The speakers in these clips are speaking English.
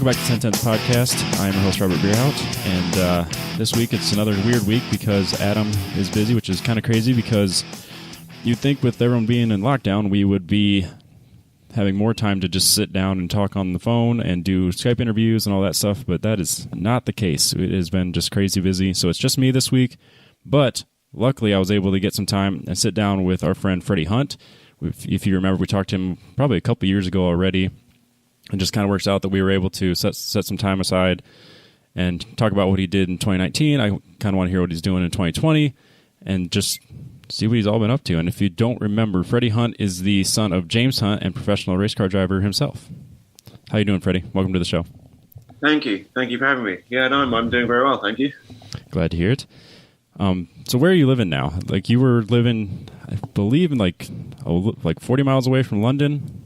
Welcome back to 1010's podcast. I'm your host, Robert Beerhout, and this week it's another weird week because Adam is busy, which is kind of crazy because you'd think with everyone being in lockdown, we would be having more time to just sit down and talk on the phone and do Skype interviews and all that stuff, but that is not the case. It has been just crazy busy, so it's just me this week, but luckily I was able to get some time and sit down with our friend Freddie Hunt. If you remember, we talked to him probably a couple years ago already. It just kind of works out that we were able to set some time aside and talk about what he did in 2019. I kind of want to hear what he's doing in 2020 and just see what he's all been up to. And if you don't remember, Freddie Hunt is the son of James Hunt and professional race car driver himself. How you doing, Freddie? Welcome to the show. Thank you. Thank you for having me. Yeah, no, I'm doing very well, thank you. Glad to hear it. So where are you living now? Like you were living, I believe, in like 40 miles away from London.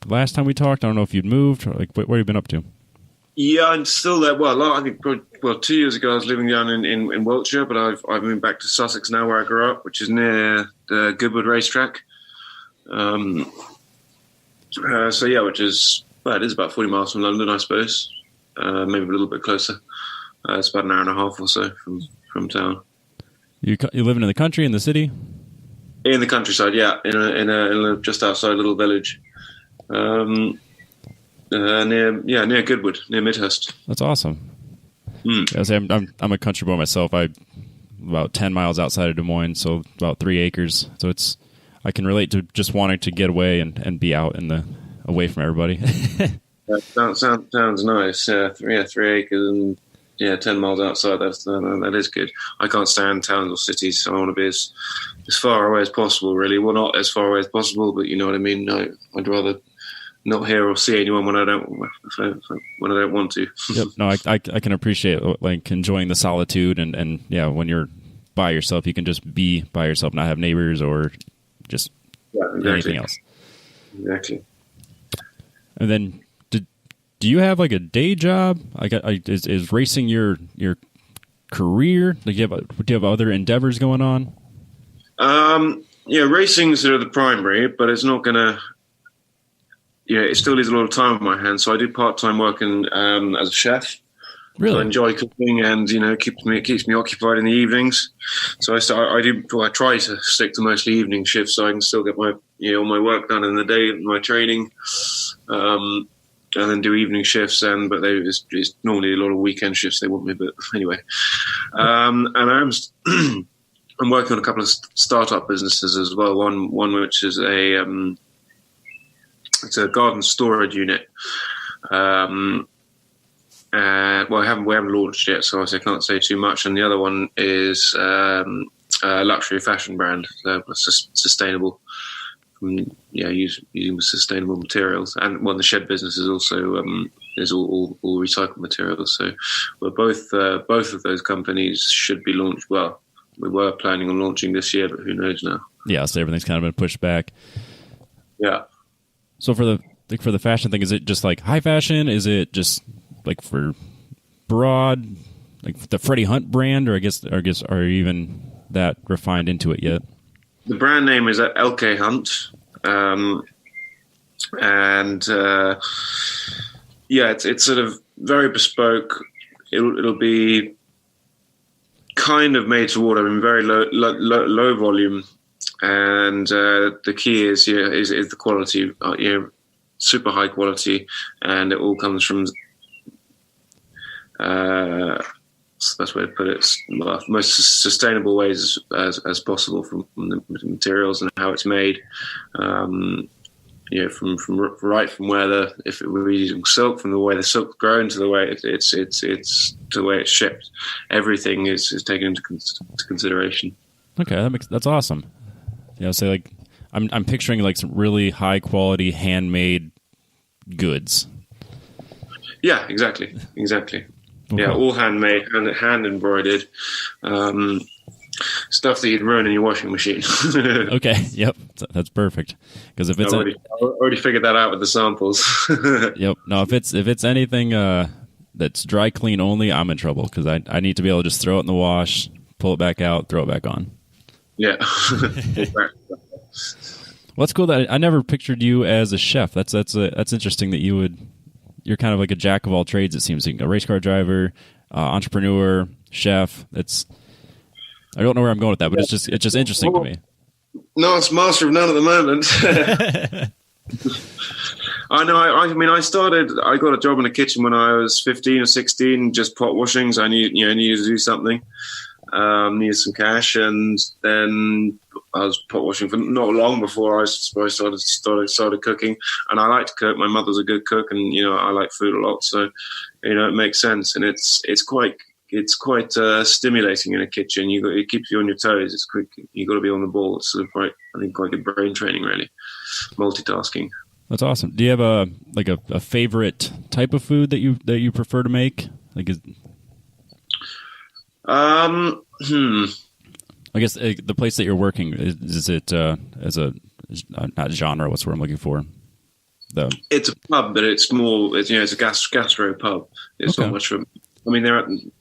Last time we talked, I don't know if you'd moved or like where have you been up to? Yeah, I'm still there. Well, I think 2 years ago I was living down in Wiltshire, but I've moved back to Sussex now, where I grew up, which is near the Goodwood racetrack. Which is it is about 40 miles from London, I suppose. Maybe a little bit closer. It's about an hour and a half or so from town. You living in the country, in the city? In the countryside, yeah, in a just outside a little village. Near Goodwood, near Midhurst. That's awesome. I'm a country boy myself. I'm about 10 miles outside of Des Moines, so about 3 acres. So I can relate to just wanting to get away and be out away from everybody. That sounds nice. 3 acres and 10 miles outside. That is good. I can't stand towns or cities, so I want to be as far away as possible. Really, well, not as far away as possible, but you know what I mean. I'd rather not hear or see anyone when I don't want to. Yep. No, I can appreciate like enjoying the solitude and when you're by yourself, you can just be by yourself, not have neighbors or just anything else. Exactly. And then, do you have like a day job? Is racing your career? Do you have other endeavors going on? Racing's sort of the primary, but it's not gonna. It still leaves a lot of time on my hands, so I do part-time work as a chef. Really? So I enjoy cooking, and keeps me occupied in the evenings. So I try to stick to mostly evening shifts, so I can still get my all my work done in the day, my training, and then do evening shifts. But it's normally a lot of weekend shifts they want me. But anyway, and I'm working on a couple of startup businesses as well. One which is it's a garden storage unit. We haven't launched yet, so I can't say too much. And the other one is a luxury fashion brand, sustainable, using sustainable materials. And the shed business is also is all recycled materials. So, both of those companies should be launched. Well, we were planning on launching this year, but who knows now? Yeah, so everything's kind of been pushed back. Yeah. So for the fashion thing, is it just like high fashion? Is it just like for broad, like the Freddie Hunt brand, or I guess are you even that refined into it yet? The brand name is LK Hunt, it's sort of very bespoke. It'll be kind of made to order in very low volume. And the key is the quality, super high quality, and it all comes from that's the best way to put it. Most sustainable ways as possible from the materials and how it's made. From where if we're using silk, from the way the silk's grown to the way it's to the way it's shipped, everything is taken into consideration. Okay, that's awesome. So like I'm picturing like some really high quality handmade goods. Yeah, exactly. Okay. Yeah, all handmade, hand embroidered, stuff that you'd ruin in your washing machine. Okay, yep, that's perfect. Because if it's I already figured that out with the samples. Yep. No, if it's anything that's dry clean only, I'm in trouble because I need to be able to just throw it in the wash, pull it back out, throw it back on. Yeah. Well, that's cool. That I never pictured you as a chef. That's interesting that you would you're kind of like a jack of all trades. It seems like a race car driver, entrepreneur, chef. I don't know where I'm going with that, but it's just interesting to me. No, it's master of none at the moment. I know. I mean, I got a job in the kitchen when I was 15 or 16, just pot washings. I needed to do something. Needed some cash, and then I was pot washing for not long before I started cooking. And I like to cook. My mother's a good cook, and I like food a lot, so it makes sense. And it's quite stimulating in a kitchen. It keeps you on your toes. It's quick. You got to be on the ball. It's sort of quite good brain training, really. Multitasking. That's awesome. Do you have a favorite type of food that you prefer to make? I guess the place that you're working is it as a not genre? What's the word I'm looking for? It's a pub, but it's more. It's a gastro pub. It's not much of. I mean,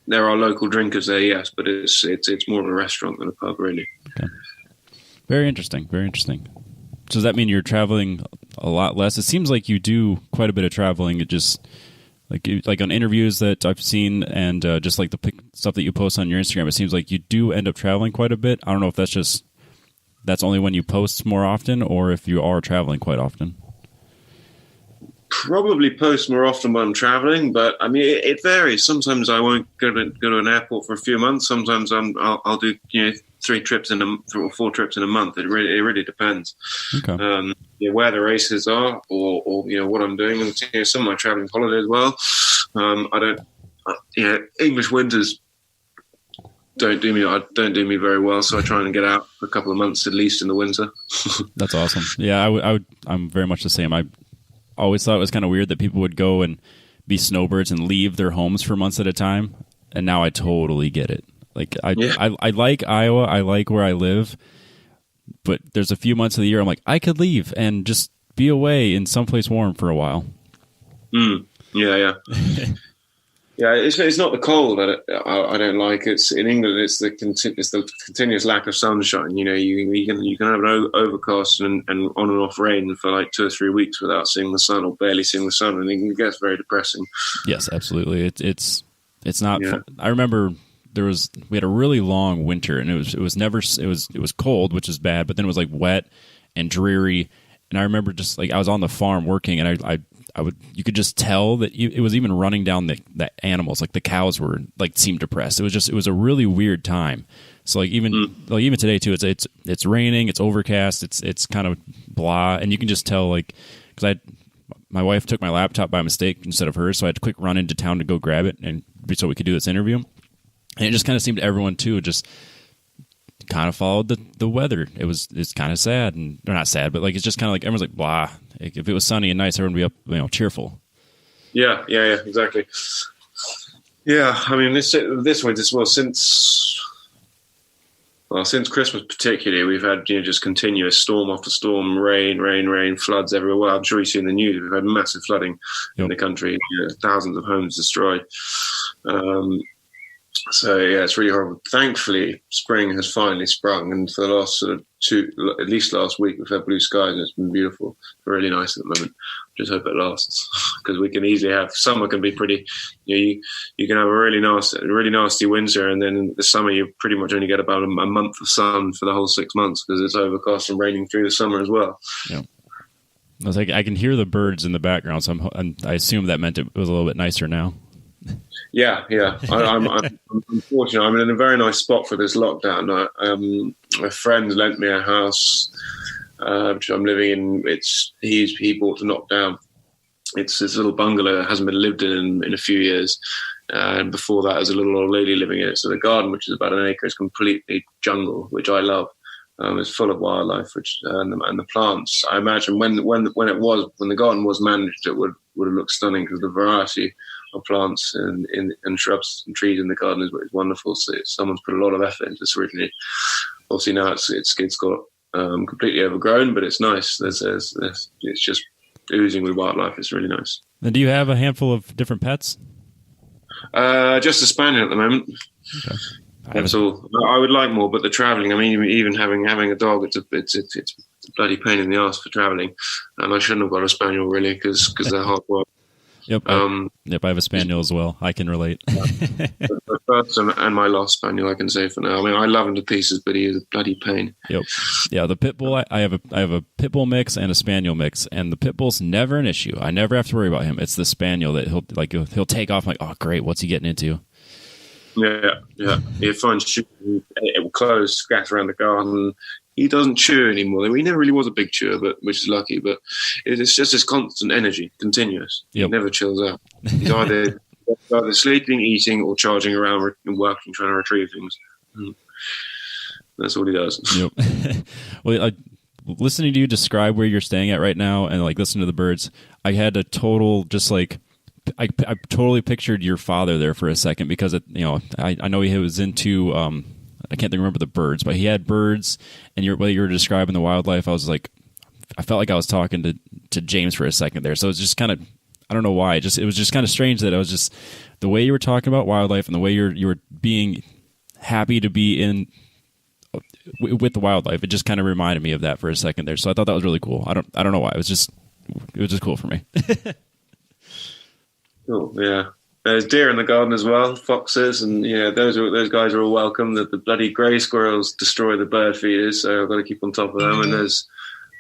there are local drinkers there, yes, but it's more of a restaurant than a pub, really. Okay. Very interesting. Very interesting. So does that mean you're traveling a lot less? It seems like you do quite a bit of traveling. It just like on interviews that I've seen, and just like the stuff that you post on your Instagram, it seems like you do end up traveling quite a bit. I don't know if that's only when you post more often, or if you are traveling quite often. Probably post more often when I'm traveling, but I mean it varies. Sometimes I won't go to an airport for a few months. Sometimes I'll do 3 trips or 4 trips in a month. It really depends. Okay. Where the races are, or what I'm doing, and some of my traveling holiday as well. English winters don't do me very well, so I try and get out for a couple of months at least in the winter. That's awesome. Yeah, I'm very much the same. I always thought it was kind of weird that people would go and be snowbirds and leave their homes for months at a time, and now I totally get it. Like I like Iowa, I like where I live, but there's a few months of the year I'm like, I could leave and just be away in someplace warm for a while. Yeah. Yeah, it's not the cold that I don't like. It's in England. It's the continuous lack of sunshine. You can have an overcast and on and off rain for like 2 or 3 weeks without seeing the sun or barely seeing the sun, and it gets very depressing. Yes, absolutely. It's not. Yeah. I remember we had a really long winter, and it was cold, which is bad, but then it was like wet and dreary. And I remember just like I was on the farm working, and you could just tell that it was even running down the animals. Like the cows were like seemed depressed. It was a really weird time. So like even today too, it's raining, it's overcast, it's kind of blah, and you can just tell like because my wife took my laptop by mistake instead of hers, so I had to quick run into town to go grab it and so we could do this interview. And it just kind of seemed everyone too just kind of followed the weather. It's kind of sad, and they're not sad, but like it's just kind of like everyone's like blah. Like, if it was sunny and nice, everyone would be up, cheerful. Yeah, exactly. Yeah, I mean this winter as well since Christmas particularly, we've had just continuous storm after storm, rain, floods everywhere. Well, I'm sure you see in the news we've had massive flooding in the country, thousands of homes destroyed. So yeah, it's really horrible. Thankfully, spring has finally sprung, and for the last sort of at least last week, we've had blue skies, and it's been beautiful. Really nice at the moment. Just hope it lasts, because we can easily have summer can be pretty. You can have a really nasty winter, and then in the summer you pretty much only get about a month of sun for the whole 6 months because it's overcast and raining through the summer as well. Yeah. I was like, I can hear the birds in the background, so I assume that meant it was a little bit nicer now. Yeah. I'm unfortunate. I'm in a very nice spot for this lockdown. My friend lent me a house, which I'm living in. He bought to knock down. It's this little bungalow that hasn't been lived in a few years. And before that, there's a little old lady living in it. So the garden, which is about an acre, is completely jungle, which I love. It's full of wildlife, and the plants. I imagine when the garden was managed, it would have looked stunning because the variety of plants and shrubs and trees in the garden is wonderful. So someone's put a lot of effort into this originally. Obviously now it's got completely overgrown, but it's nice. It's just oozing with wildlife. It's really nice. And do you have a handful of different pets? Just a spaniel at the moment. Okay. That's all. I would like more, but the travelling. I mean, even having a dog, it's a bloody pain in the arse for travelling. And I shouldn't have got a spaniel really because they're hard work. Yep. Yep. I have a spaniel as well. I can relate. The first and my last spaniel, I can say for now. I mean, I love him to pieces, but he is a bloody pain. Yep. Yeah. The pit bull. I have a pit bull mix and a spaniel mix, and the pit bull's never an issue. I never have to worry about him. It's the spaniel that he'll take off. I'm like, oh great, what's he getting into? Yeah. He finds shoes, clothes scattered around the garden. He doesn't chew anymore. He never really was a big chewer, which is lucky. But it's just this constant energy, continuous. Yep. He never chills out. He's either sleeping, eating, or charging around and working, trying to retrieve things. That's all he does. Yep. Well, listening to you describe where you're staying at right now, and like listening to the birds, I had a total just like. I totally pictured your father there for a second because I know he was into I can't remember the birds, but he had birds, and what you were describing the wildlife, I was like, I felt like I was talking to James for a second there. So it's just kind of, I don't know why, it was just kind of strange that I was just the way you were talking about wildlife and the way you were being happy to be in with the wildlife. It just kind of reminded me of that for a second there. So I thought that was really cool. I don't know why. It was just cool for me. Cool. Yeah. There's deer in the garden as well, foxes, and those guys are all welcome. The bloody grey squirrels destroy the bird feeders, so I've got to keep on top of them. And there's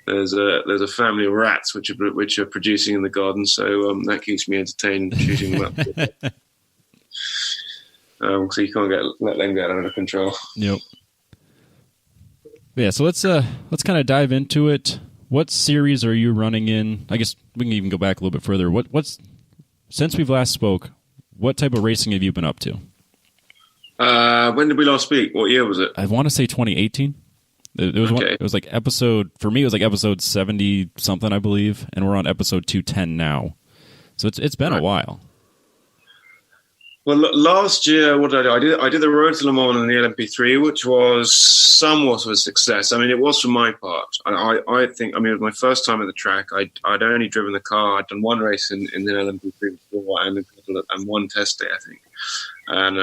a family of rats which are producing in the garden, so that keeps me entertained shooting them up. So you can't let them get out of control. Yep. Yeah. So let's kind of dive into it. What series are you running in? I guess we can even go back a little bit further. What's since we've last spoke? What type of racing have you been up to? When did we last speak? What year was it? I want to say 2018. It was okay. It was like episode 70 something, I believe, and we're on episode 210 now. So it's been a while. Well, last year, what did I do? I did the Road to Le Mans in the LMP3, which was somewhat of a success. I mean, it was for my part. I think, it was my first time at the track. I'd only driven the car. I'd done one race in the LMP3 before and one test day, I think. And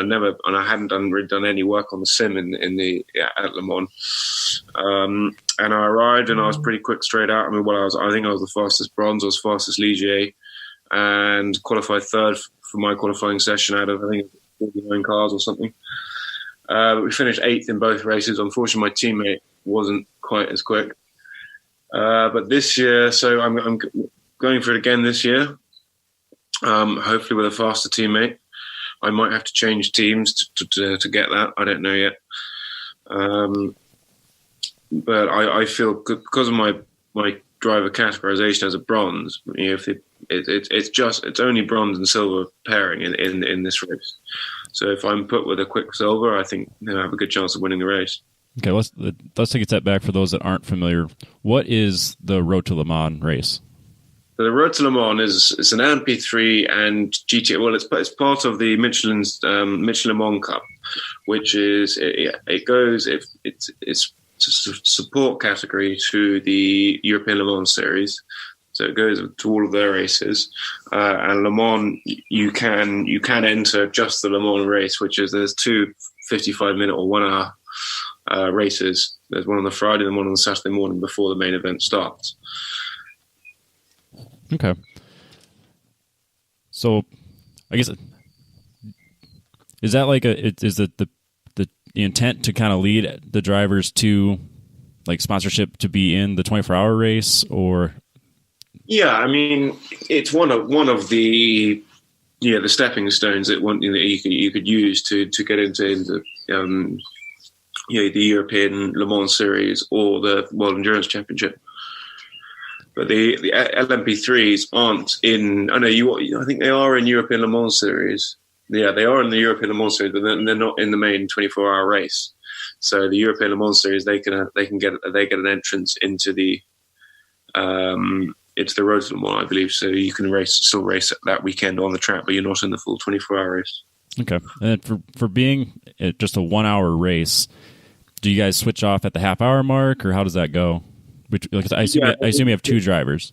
I hadn't really done any work on the sim at Le Mans. And I arrived and I was pretty quick straight out. I think I was the fastest bronze, I was fastest Ligier, and qualified third for my qualifying session out of, I think, 49 cars or something. We finished 8th in both races. Unfortunately, my teammate wasn't quite as quick. But this year, so I'm going for it again this year, hopefully with a faster teammate. I might have to change teams to get that. I don't know yet. But I feel good because of my driver categorization as a bronze. It's only bronze and silver pairing in this race. So if I'm put with a quick silver, I think I have a good chance of winning the race. Okay, let's take a step back for those that aren't familiar. What is the Road to Le Mans race? So the Road to Le Mans is an LMP3 and GT. Well, it's part of the Michelin Le Mans Cup, which is it's support category to the European Le Mans series, so it goes to all of their races. And Le Mans, you can enter just the Le Mans race, there's two 55-minute or 1 hour races. There's one on the Friday and one on the Saturday morning before the main event starts. Okay, so I guess is that like is it the intent to kind of lead the drivers to like sponsorship to be in the 24-hour race, or? Yeah, I mean, it's one of the the stepping stones that you could use to get into the European Le Mans series or the World Endurance Championship. But the LMP3s aren't in. I think they are in European Le Mans series. Yeah, they are in the European Le Mans series, but they're not in the main 24-hour race. So the European Le Mans series, they get an entrance into the Road to Le Mans, I believe. So you can still race that weekend on the track, but you're not in the full 24-hour race. Okay, and for being just a 1 hour race, do you guys switch off at the half-hour mark, or how does that go? I assume you have two drivers.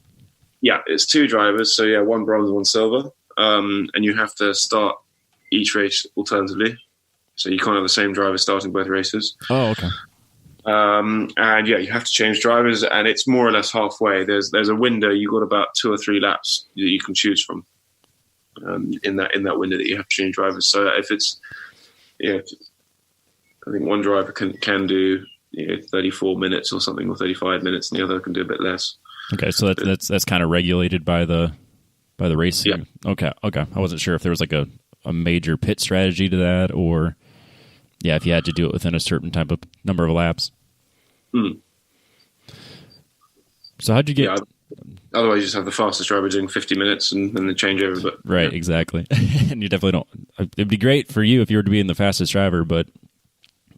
Yeah, it's two drivers. So yeah, one bronze, one silver, and you have to start each race alternatively. So you can't have the same driver starting both races. Oh, okay. And yeah, you have to change drivers, and it's more or less halfway. There's a window. You've got about 2 or 3 laps that you can choose from. in that window that you have to change drivers. So if it's, I think one driver can do 34 minutes or something, or 35 minutes, and the other can do a bit less. Okay, so that's kind of regulated by the racing. Yeah. Okay. I wasn't sure if there was like a major pit strategy to that, or if you had to do it within a certain type of number of laps. So how'd you get? Yeah, otherwise, you just have the fastest driver doing 50 minutes and then the changeover. But right, exactly. And you definitely don't. It'd be great for you if you were to be in the fastest driver, but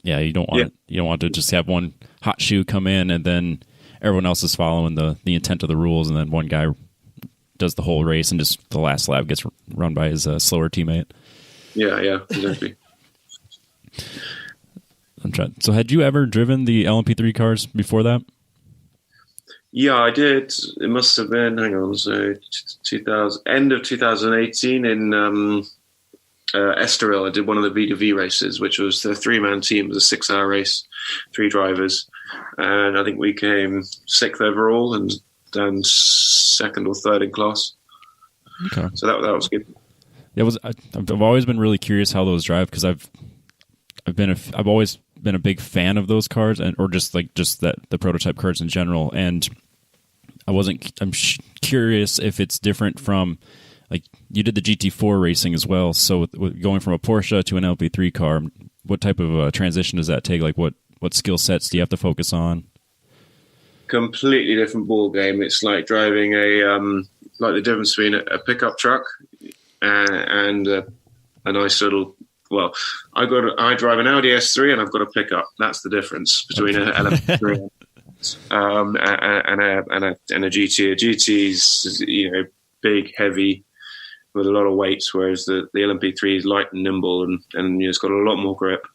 you don't want it. You don't want to just have one hot shoe come in and then everyone else is following the intent of the rules, and then one guy does the whole race and just the last lap gets run by his slower teammate. Yeah, exactly. So had you ever driven the LMP3 cars before that? Yeah, I did. It must have been, so 2000, end of 2018 in Estoril. I did one of the V2V races, which was the 3-man team. It was a 6-hour race, 3 drivers. And I think we came 6th overall and down 2nd or 3rd in class. Okay. So that was good. I've always been really curious how those drive, because I've always been a big fan of those cars, or just the prototype cars in general. And I'm curious if it's different from, like, you did the GT4 racing as well. So with going from a Porsche to an LP3 car, what type of transition does that take? Like what skill sets do you have to focus on? Completely different ball game. It's like driving like the difference between a pickup truck and a nice little. Well, I drive an Audi S3 and I've got a pickup. That's the difference between an LMP3 and a GT. A GT's big, heavy, with a lot of weights, whereas the LMP3 is light and nimble and it's got a lot more grip.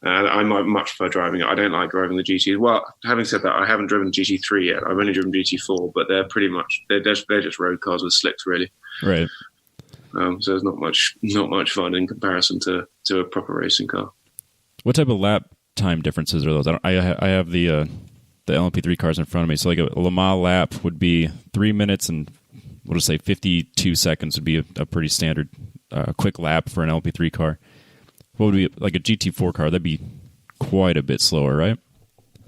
I might much prefer driving it. I don't like driving the GT. Well, having said that, I haven't driven GT3 yet. I've only driven GT4, but they're just road cars with slicks, really. Right. So it's not much fun in comparison to a proper racing car. What type of lap time differences are those? I have the LMP3 cars in front of me. So like a Le Mans lap would be 3 minutes and we'll just say 52 seconds would be a pretty standard quick lap for an LMP3 car. What would be like a GT4 car? That'd be quite a bit slower, right?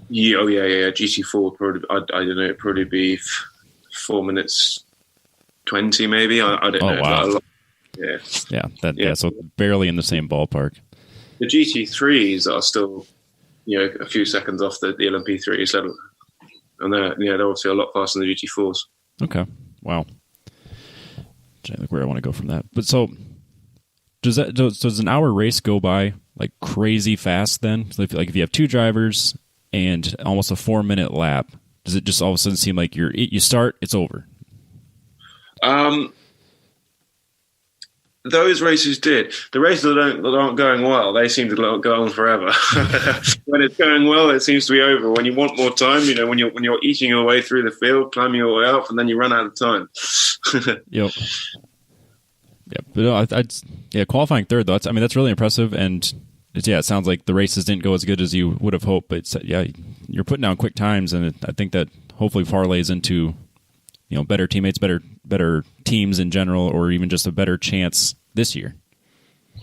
Yeah, GT4 probably. I don't know. It'd probably be 4 minutes 20, maybe. I don't know. Wow. Yeah. So barely in the same ballpark. The GT3s are still, a few seconds off the LMP3s, and they're obviously a lot faster than the GT4s. Okay. Wow. Trying to think where I want to go from that. But so does an hour race go by like crazy fast then? So if you have 2 drivers and almost a 4-minute lap, does it just all of a sudden seem like you start, it's over? Those races did. The races that aren't going well, they seem to go on forever. When it's going well, it seems to be over. When you want more time, when you're eating your way through the field, climbing your way up, and then you run out of time. Yep. Yeah, but qualifying third though. That's really impressive, and it sounds like the races didn't go as good as you would have hoped. But you're putting down quick times, and I think that hopefully parlays into better teammates, better teams in general, or even just a better chance this year.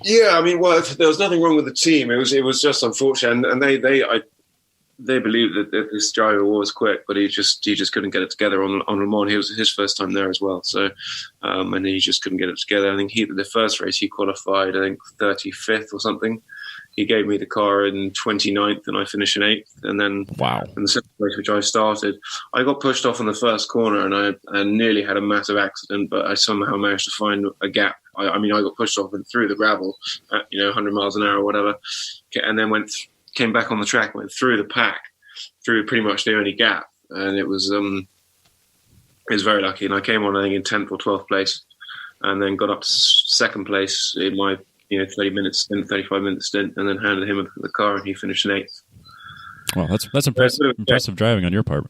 Yeah, there was nothing wrong with the team. It was just unfortunate, and they believed that this driver was quick, but he just couldn't get it together on Le Mans. It was his first time there as well, so and he just couldn't get it together. I think the first race he qualified, I think 35th or something. He gave me the car in 29th, and I finished in 8th. And then in the second race, which I started, I got pushed off in the first corner, and I nearly had a massive accident, but I somehow managed to find a gap. I got pushed off and through the gravel at 100 miles an hour or whatever, and then came back on the track, went through the pack, through pretty much the only gap, and it was very lucky. And I came on, I think, in 10th or 12th place, and then got up to second place in my 30 minutes stint, 35 minutes stint, and then handed him the car, and he finished in 8th. Well, that's impressive driving on your part.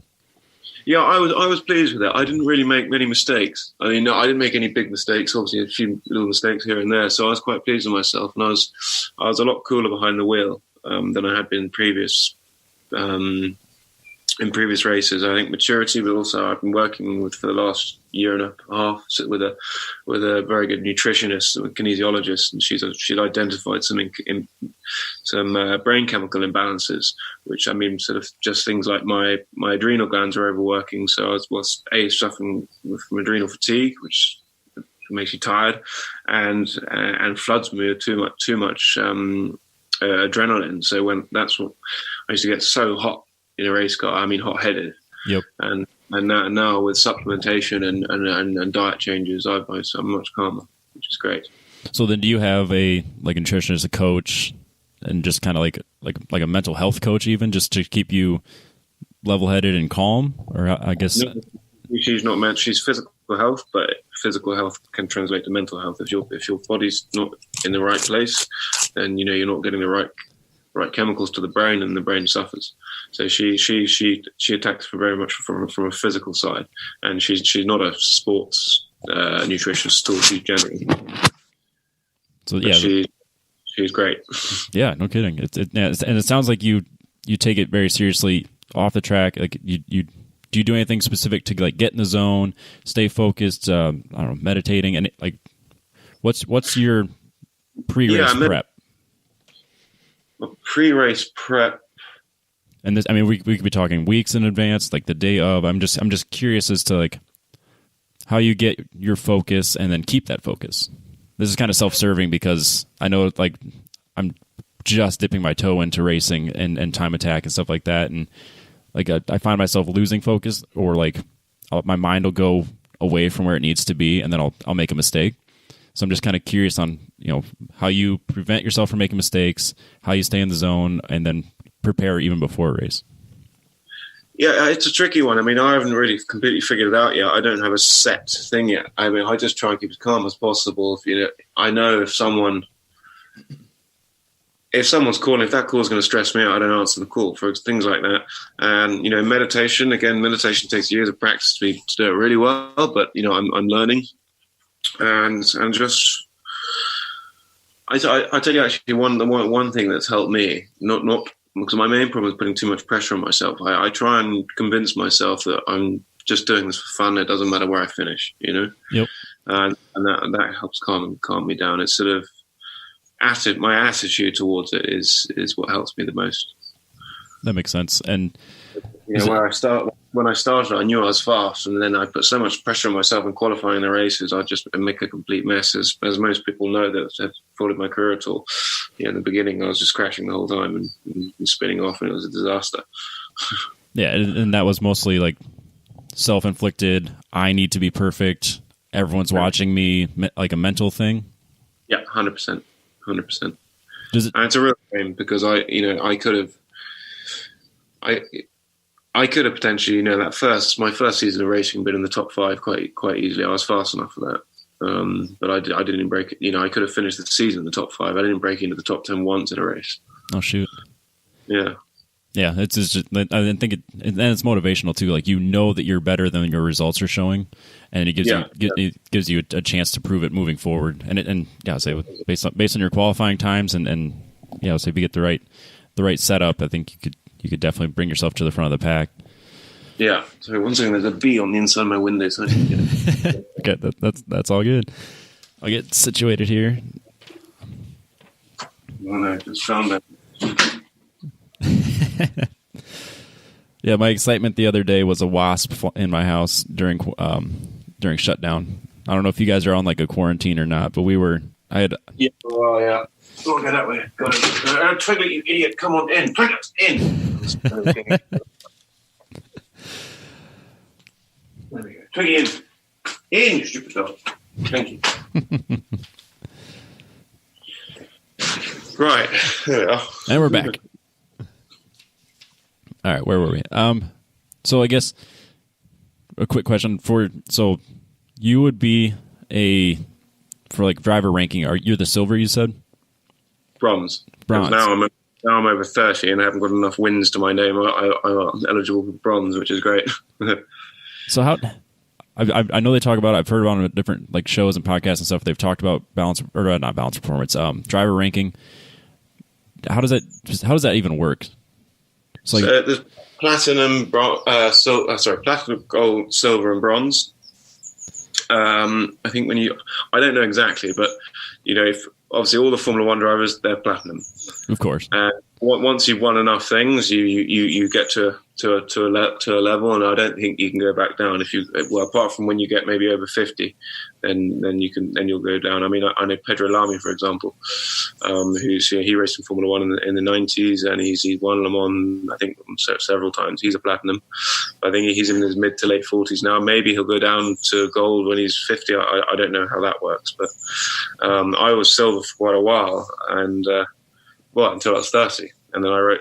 Yeah, I was pleased with that. I didn't really make many mistakes. I didn't make any big mistakes. Obviously, a few little mistakes here and there. So I was quite pleased with myself, and I was a lot cooler behind the wheel than I had been in previous in previous races. I think maturity, but also I've been working with for the last year and a half with a very good nutritionist, a kinesiologist, and she's identified some brain chemical imbalances, which I mean sort of just things like my adrenal glands are overworking. So I was suffering from adrenal fatigue, which makes you tired, and floods me with too much adrenaline. So when that's what I used to get so hot in a race car, I mean hot-headed. Yep. And now with supplementation and diet changes, I'm much calmer, which is great. So then, do you have a nutritionist, a coach, and just kind of like a mental health coach, even just to keep you level-headed and calm? Or I guess she's not meant. She's physical health, but physical health can translate to mental health. If your body's not in the right place, then you're not getting the right chemicals to the brain, and the brain suffers. So she attacks very much from a physical side, and she's not a sports nutritionist at all. She's generally. So yeah, she's great. Yeah, no kidding. And it sounds like you take it very seriously off the track. Like do you do anything specific to like get in the zone, stay focused? I don't know, meditating, and like what's your pre-race prep? Pre-race prep, and this, I mean, we could be talking weeks in advance, like the day of. I'm just curious as to like how you get your focus and then keep that focus. This is kind of self-serving because I know like I'm just dipping my toe into racing and time attack and stuff like that, and like I find myself losing focus, or like my mind will go away from where it needs to be, and then I'll make a mistake. So I'm just kind of curious on, how you prevent yourself from making mistakes, how you stay in the zone, and then prepare even before a race. Yeah, it's a tricky one. I mean, I haven't really completely figured it out yet. I don't have a set thing yet. I mean, I just try and keep as calm as possible. I know if someone's calling, if that call is going to stress me out, I don't answer the call for things like that. And meditation takes years of practice to do it really well. But I'm learning. And just, I tell you actually one thing that's helped me, not because my main problem is putting too much pressure on myself. I try and convince myself that I'm just doing this for fun. It doesn't matter where I finish, Yep. And that helps calm me down. It's sort of my attitude towards it is what helps me the most. That makes sense. And when I started, I knew I was fast, and then I put so much pressure on myself in qualifying the races. I just make a complete mess, as most people know that have followed my career at all. In the beginning, I was just crashing the whole time and spinning off, and it was a disaster. Yeah, and that was mostly like self-inflicted. I need to be perfect. Everyone's watching me, like a mental thing. Yeah, 100%. And it's a real shame because I could have potentially, my first season of racing, been in the top 5 quite easily. I was fast enough for that. But I didn't break it. I could have finished the season in the top 5. I didn't break into the top 10 once in a race. Oh, shoot. Yeah. Yeah, it's just, I think and it's motivational too. Like, that you're better than your results are showing, and it gives you a chance to prove it moving forward. And say based on your qualifying times and so if you get the right setup, I think you could definitely bring yourself to the front of the pack. Yeah. So one second, there's a bee on the inside of my window, so I can get it. Okay, that's all good. I'll get situated here. Oh no, just found it. Yeah, my excitement the other day was a wasp in my house during shutdown. I don't know if you guys are on like a quarantine or not, but I had. Yeah, well, yeah. Go that way. Got it. Twiglet, you idiot! Come on in. Twiglet, in. There we go. Twiggy in. In, you stupid dog. Thank you. Right. There we are. And we're back. All right, where were we? So I guess a quick question so you would be for like driver ranking. You're the silver, you said? Bronze. Now I'm over 30 and I haven't got enough wins to my name. I'm eligible for bronze, which is great. So how? I know they talk about. I've heard about it on different like shows and podcasts and stuff. They've talked about not balance performance, driver ranking. How does that even work? So, So there's platinum, platinum, gold, silver, and bronze. I think I don't know exactly, but if obviously all the Formula One drivers, they're platinum, of course. Once you've won enough things, you get to a level, and I don't think you can go back down apart from when you get maybe over 50, then you'll go down. I mean, I know Pedro Lamy, for example, he raced in Formula One in the 90s, and he's won Le Mans, I think, several times. He's a platinum. I think he's in his mid to late 40s now. Maybe he'll go down to gold when he's 50. I don't know how that works, but I was silver for quite a while, and until I was 30, and then I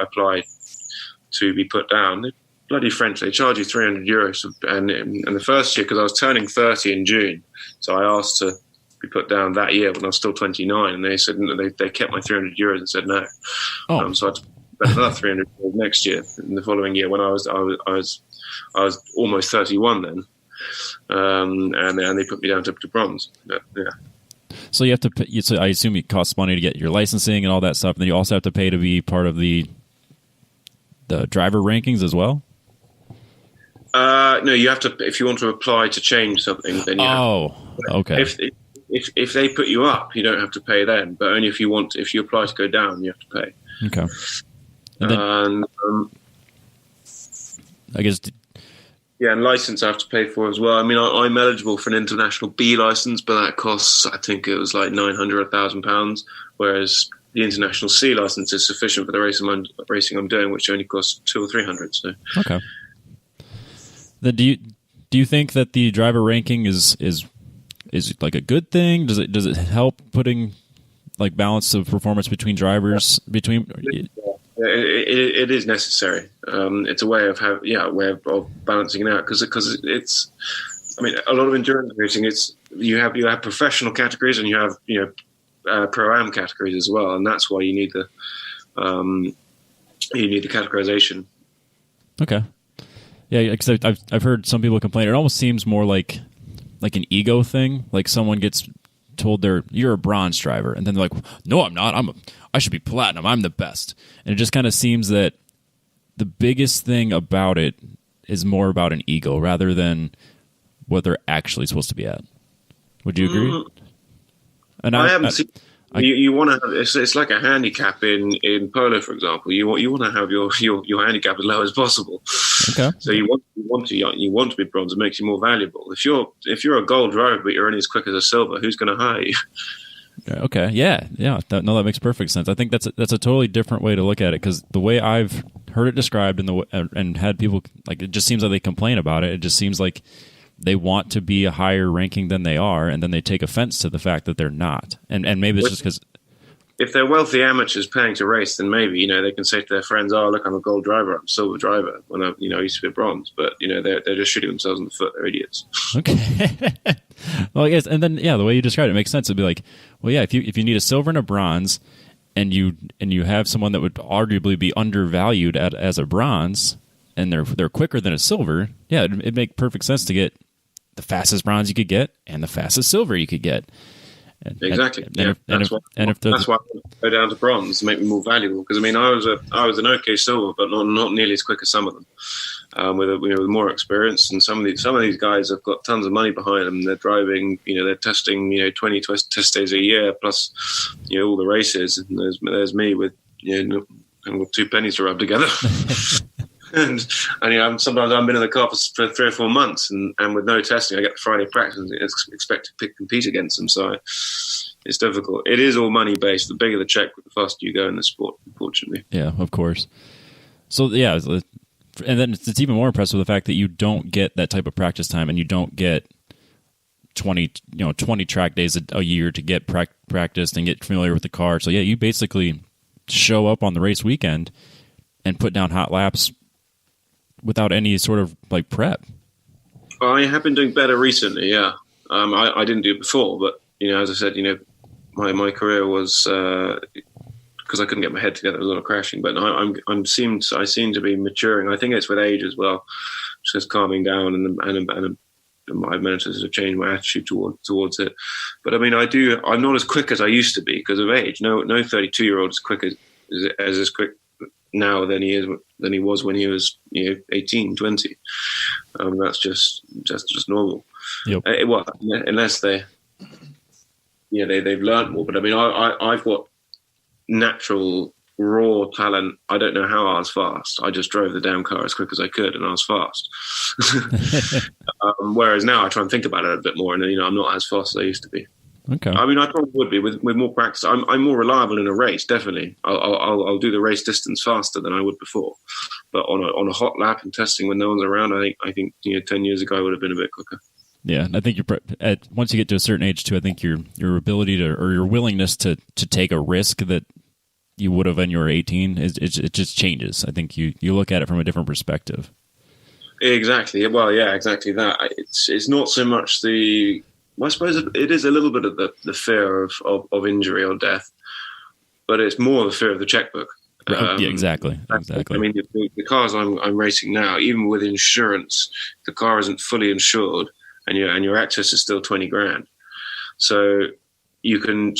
applied to be put down. They're bloody French, they charge you €300, and the first year, because I was turning 30 in June, so I asked to be put down that year when I was still 29, and they said they kept my €300 and said no. So I had to spend another €300 next year, in the following year when I was almost 31 then, and they put me down to bronze. But, yeah. So you have to pay, so I assume it costs money to get your licensing and all that stuff, and then you also have to pay to be part of the driver rankings as well? No, you have to, if you want to apply to change something, then you okay. If they put you up, you don't have to pay then, but only if you apply to go down, you have to pay. Okay. And then, I guess... Yeah, and license I have to pay for as well. I mean, I'm eligible for an international B license, but that costs, I think it was like £900, £1,000, whereas the international C license is sufficient for the racing I'm doing, which only costs £200 or £300. So okay. Then do you think that the driver ranking is like a good thing? Does it help putting like balance of performance between drivers It is necessary. It's a way of balancing it out because it's. I mean, a lot of endurance racing. You have professional categories and you have pro-am categories as well, and that's why you need the categorization. Okay. Yeah, because I've heard some people complain. It almost seems more like an ego thing. Like someone gets told you're a bronze driver, and then they're like, no, I'm not. I should be platinum. I'm the best. And it just kind of seems that the biggest thing about it is more about an ego rather than what they're actually supposed to be at. Would you agree? And I haven't seen. You want to have it's like a handicap in polo, for example. You want to have your handicap as low as possible. Okay. So you want to be bronze. It makes you more valuable. If you're a gold driver but you're only as quick as a silver, who's going to hire you? Okay. Yeah. That makes perfect sense. I think that's a totally different way to look at it because the way I've heard it described and had people like it just seems like they complain about it. It just seems like they want to be a higher ranking than they are, and then they take offense to the fact that they're not. And maybe it's just because if they're wealthy amateurs paying to race, then maybe they can say to their friends, "Oh, look, I'm a gold driver, I'm a silver driver." When I used to be bronze, but they're just shooting themselves in the foot. They're idiots. Okay. Well, I guess, and then the way you described it makes sense. It'd be like, well, yeah, if you need a silver and a bronze, and you have someone that would arguably be undervalued as a bronze, and they're quicker than a silver, yeah, it'd make perfect sense to get the fastest bronze you could get and the fastest silver you could get. Exactly. That's why I go down to bronze to make me more valuable. Because I mean, I was an okay silver, but not nearly as quick as some of them. With more experience, and some of these guys have got tons of money behind them. They're driving, they're testing, 20 test days a year plus, all the races. And there's me with, with two pennies to rub together. And sometimes I've been in the car for 3 or 4 months, and with no testing, I get the Friday practice and expect to compete against them. So it's difficult. It is all money based. The bigger the check, the faster you go in the sport, unfortunately. Yeah, of course. So yeah, and then it's even more impressive with the fact that you don't get that type of practice time, and you don't get 20 track days a year to get practiced and get familiar with the car. So yeah, you basically show up on the race weekend and put down hot laps without any sort of like prep. I have been doing better recently. Yeah, I didn't do it before, but as I said, my career was because I couldn't get my head together. There was a lot of crashing, but I seem to be maturing. I think it's with age as well, just calming down, and I've managed to sort of change my attitude towards it. But I mean, I'm not as quick as I used to be because of age. No 32-year-old is quick as quick now than he was when he was 18, 20. That's just normal. Yep. Unless they've learned more. But I mean, I've got natural raw talent. I don't know how I was fast. I just drove the damn car as quick as I could, and I was fast. Whereas now I try and think about it a bit more, and I'm not as fast as I used to be. Okay. I mean, I probably would be with more practice. I'm more reliable in a race, definitely. I'll do the race distance faster than I would before. But on a hot lap and testing when no one's around, I think 10 years ago I would have been a bit quicker. Yeah, I think once you get to a certain age too, I think your ability to, or your willingness to take a risk that you would have when you were 18, it just changes. I think you look at it from a different perspective. Exactly. Well, yeah, exactly that. It's not so much I suppose it is a little bit of the fear of injury or death, but it's more the fear of the checkbook. Yeah, exactly. I mean, the cars I'm racing now, even with insurance, the car isn't fully insured, and your excess is still 20 grand. So you can,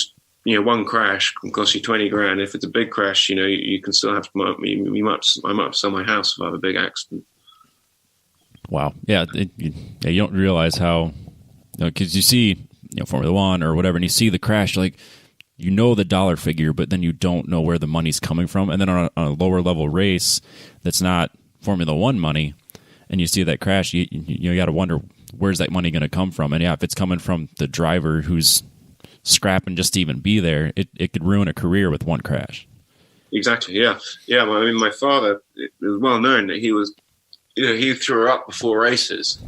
one crash can cost you 20 grand. If it's a big crash, you can still have to. I might sell my house if I have a big accident. Wow. Yeah. You don't realize how. Because you see, Formula One or whatever, and you see the crash, you're like, the dollar figure, but then you don't know where the money's coming from. And then on a lower level race that's not Formula One money, and you see that crash, you got to wonder, where's that money going to come from? And yeah, if it's coming from the driver who's scrapping just to even be there, it could ruin a career with one crash. Exactly. Yeah. Yeah. Well, I mean, my father, it was well known that he was, he threw up before races.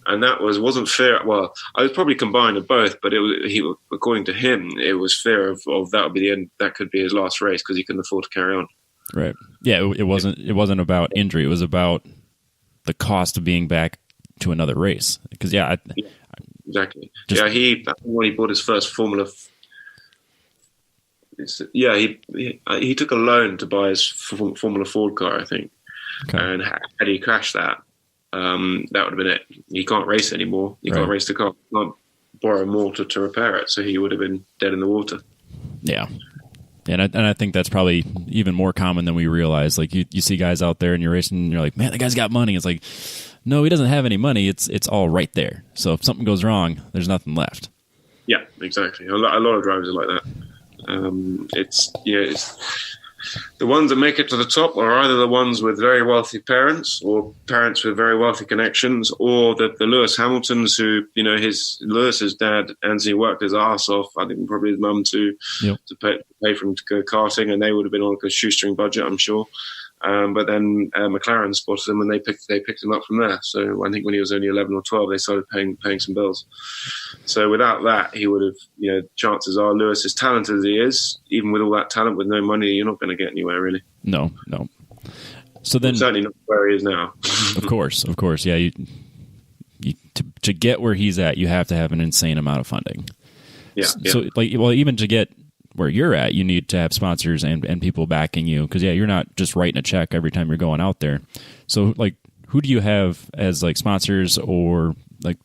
And that wasn't fair. Well, I was probably combined of both, but according to him, it was fear of that would be the end. That could be his last race because he couldn't afford to carry on. Right. Yeah. It wasn't about injury. It was about the cost of being back to another race. Because exactly. When he bought his first Formula. He took a loan to buy his Formula Ford car, I think. Okay. And had he crashed that would have been it. He can't race anymore. He can't race the car. He can't borrow mortar to repair it. So he would have been dead in the water. Yeah. And I think that's probably even more common than we realize. Like you see guys out there and you're racing and you're like, man, that guy's got money. It's like, no, he doesn't have any money. It's all right there. So if something goes wrong, there's nothing left. Yeah, exactly. A lot of drivers are like that. It's the ones that make it to the top are either the ones with very wealthy parents or parents with very wealthy connections, or the Lewis Hamiltons who, Lewis's dad, Anthony, worked his ass off. I think probably his mum too, to pay for him to go karting, and they would have been on a shoestring budget, I'm sure. But then McLaren spotted him and they picked him up from there. So I think when he was only 11 or 12, they started paying some bills. So without that, he would have, chances are Lewis, as talented as he is, even with all that talent, with no money, you're not going to get anywhere really. No. So then, certainly not where he is now. Of course. Yeah. To get where he's at, you have to have an insane amount of funding. Yeah. So even to get where you're at, you need to have sponsors and people backing you, because you're not just writing a check every time you're going out there. So who do you have as sponsors, or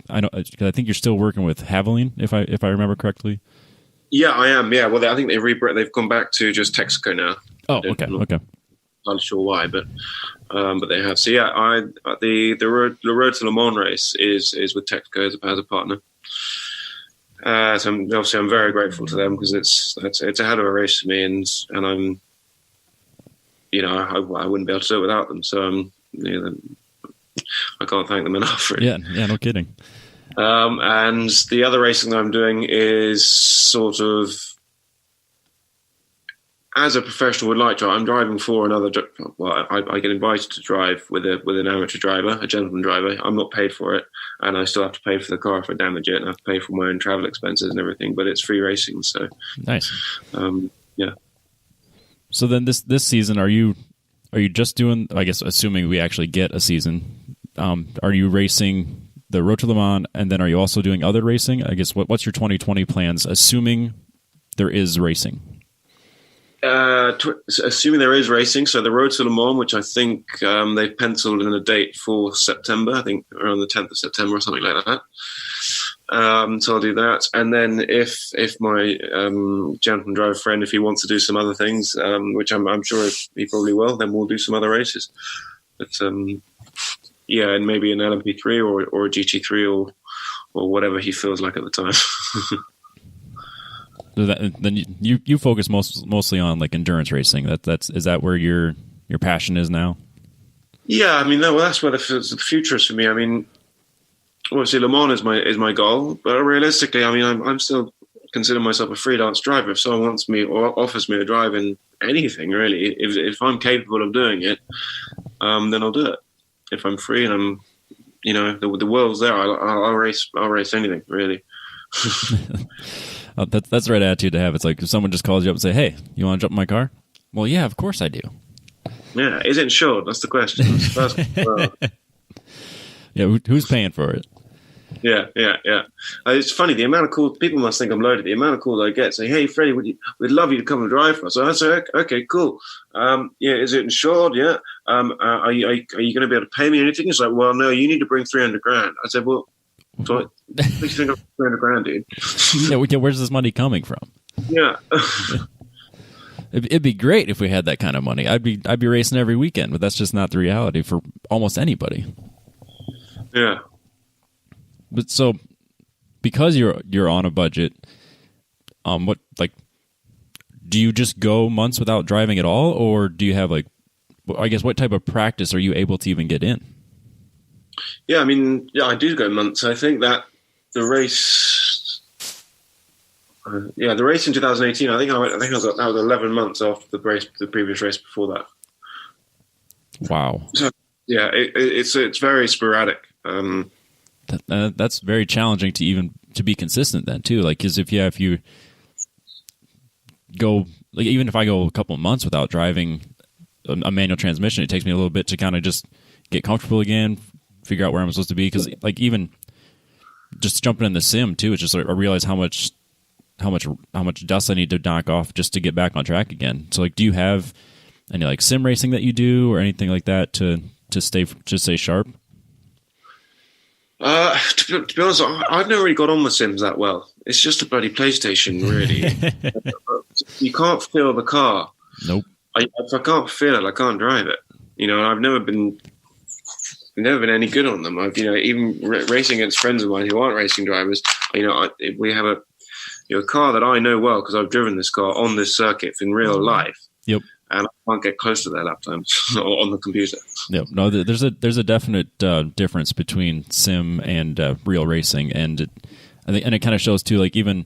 I know, because I think you're still working with Haviland, if I remember correctly. Yeah, I am. Yeah, well, I think they've gone back to just Texaco now. Oh, okay. I'm not sure why, but they have. So yeah, the Road to Le Mans race is with Texaco as a partner. So I'm very grateful to them, because it's a hell of a race for me, and I'm, I wouldn't be able to do it without them. So I can't thank them enough. Really. Yeah, no kidding. And the other racing that I'm doing is sort of, as a professional would like to. I'm driving for another. Well, I get invited to drive with an amateur driver, a gentleman driver. I'm not paid for it, and I still have to pay for the car if I damage it, and I have to pay for my own travel expenses and everything. But it's free racing, so nice. Yeah. So then this season, are you just doing? I guess assuming we actually get a season, are you racing the Road to Le Mans, and then are you also doing other racing? I guess what's your 2020 plans, assuming there is racing? Assuming there is racing, so the Road to Le Mans, which I think they've penciled in a date for September, I think around the 10th of September or something like that. So I'll do that. And then if my gentleman driver friend, if he wants to do some other things, which I'm sure he probably will, then we'll do some other races. But yeah, and maybe an LMP3 or a GT3 or whatever he feels like at the time. So then you focus mostly on like endurance racing. Is that where your passion is now? Yeah, I mean, that's where the future is for me. I mean, obviously Le Mans is my goal, but realistically, I mean, I'm still consider myself a freelance driver. If someone wants me or offers me a drive in anything, really, if I'm capable of doing it, then I'll do it. If I'm free and I'm, the world's there, I'll race anything, really. That's the right attitude to have. It's like if someone just calls you up and say, "Hey, you want to jump in my car?" Well, yeah, of course I do. Yeah, is it insured? That's the question. Yeah, who's paying for it? Yeah. It's funny, the amount of calls, people must think I'm loaded, the amount of calls I get saying, "Hey, Freddie, we'd love you to come and drive for us." So I say, "Okay, cool. Yeah, is it insured? Yeah. Are you going to be able to pay me anything?" It's like, "Well, no, you need to bring 300 grand. I said, "Well, so what do you think of 300 grand, dude?" Yeah, where's this money coming from? Yeah. It'd be great if we had that kind of money. I'd be racing every weekend, but that's just not the reality for almost anybody. Yeah. But so, because you're on a budget, do you just go months without driving at all, or do you have I guess what type of practice are you able to even get in? Yeah, I mean, I do go months. I think that the race, the race in 2018. I think that was 11 months after the previous race before that. Wow. So yeah, it's very sporadic. That's very challenging to be consistent then too. Like, because if you go, like, even if I go a couple of months without driving a manual transmission, it takes me a little bit to kind of just get comfortable again, figure out where I'm supposed to be. Because like even just jumping in the sim too, it's just like I realize how much dust I need to knock off just to get back on track again. So like, do you have any like sim racing that you do or anything like that to stay sharp? To be honest, I've never really got on with Sims that well. It's just a bloody PlayStation, really. You can't feel the car. Nope. If I can't feel it, I can't drive it. I've never been any good on them. I've even racing against friends of mine who aren't racing drivers. We have a car that I know well because I've driven this car on this circuit in real life. Yep. And I can't get close to their lap times on the computer. Yep. No, there's a definite difference between sim and real racing, and it kind of shows too. Like even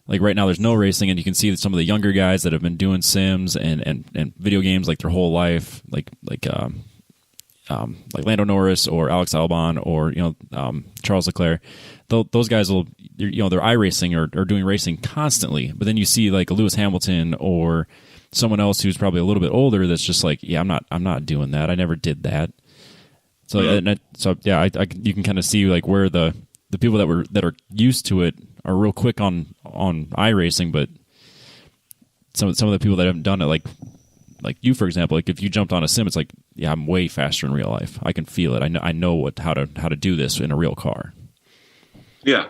like right now, there's no racing, and you can see that some of the younger guys that have been doing sims and video games like their whole life, like Lando Norris or Alex Albon or Charles Leclerc. Those guys will they're iRacing or doing racing constantly, but then you see like a Lewis Hamilton or someone else who's probably a little bit older that's just like, yeah, I'm not doing that. I never did that. So you can kind of see like where the people that are used to it are real quick on iRacing, but some of the people that haven't done it, like you, for example, like if you jumped on a sim, it's like, yeah, I'm way faster in real life. I can feel it. I know how to do this in a real car. Yeah.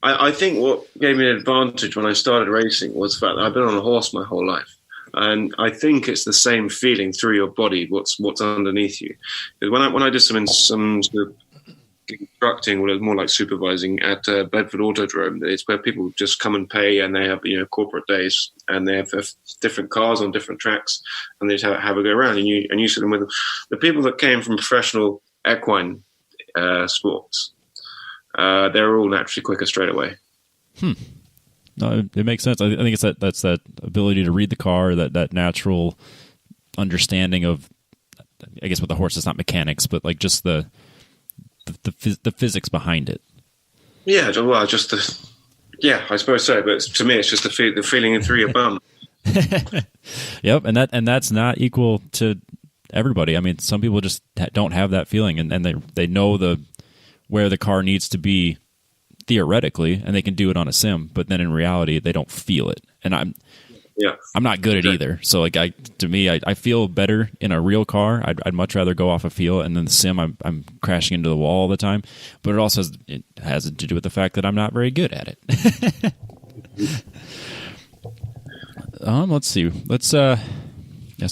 I think what gave me an advantage when I started racing was the fact that I've been on a horse my whole life. And I think it's the same feeling through your body, what's underneath you. Because when I did some sort of instructing, well, it was more like supervising at Bedford Autodrome. It's where people just come and pay, and they have corporate days, and they have different cars on different tracks, and they just have a go around, and you sit them with them. The people that came from professional equine sports, they're all naturally quicker straight away. No, it makes sense. I think it's that's that ability to read the car, that natural understanding of, I guess with the horse, it's not mechanics, but like just the physics behind it. Yeah, well, I suppose so. But to me, it's just the feeling through your bum. Yep, and that's not equal to everybody. I mean, some people just don't have that feeling, and they know where the car needs to be theoretically, and they can do it on a sim, but then in reality, they don't feel it. And Yeah, I'm not good at either. So like I feel better in a real car. I'd much rather go off a feel, and then the sim I'm crashing into the wall all the time. But it also has to do with the fact that I'm not very good at it. Let's see. So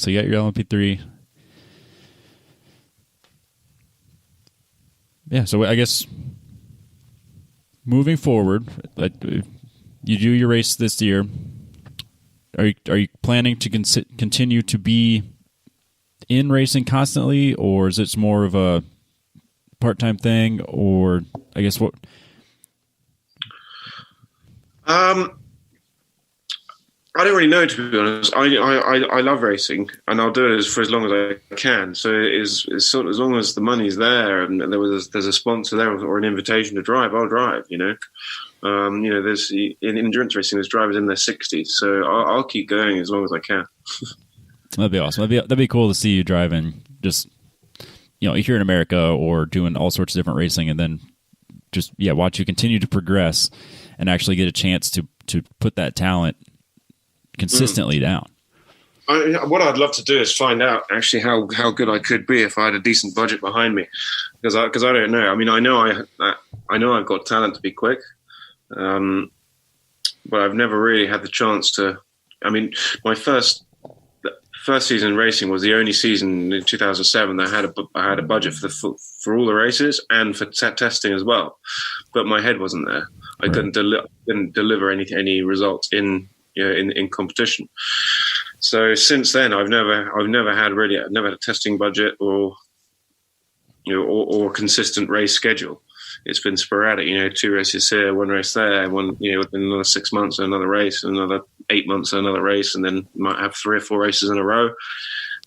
you got your LMP3. Yeah, so I guess moving forward, you do your race this year. Are you planning to continue to be in racing constantly, or is it more of a part-time thing, or I guess what? I don't really know, to be honest. I love racing, and I'll do it for as long as I can. So it's sort of, as long as the money's there and there's a sponsor there or an invitation to drive, I'll drive. There's in endurance racing, there's drivers in their 60s, so I'll keep going as long as I can. That'd be awesome. That'd be cool to see you driving, just here in America or doing all sorts of different racing, and then just watch you continue to progress and actually get a chance to put that talent consistently down. What I'd love to do is find out actually how good I could be if I had a decent budget behind me, because I don't know. I mean, I know I've got talent to be quick. But I've never really had the chance to. I mean, my first season in racing was the only season in 2007 that I had a budget for all the races and for testing as well. But my head wasn't there. I couldn't deliver any results in competition. So since then, I've never had a testing budget or a consistent race schedule. It's been sporadic, 2 races here, 1 race there, one, within another 6 months, another race, another 8 months, another race, and then might have 3 or 4 races in a row.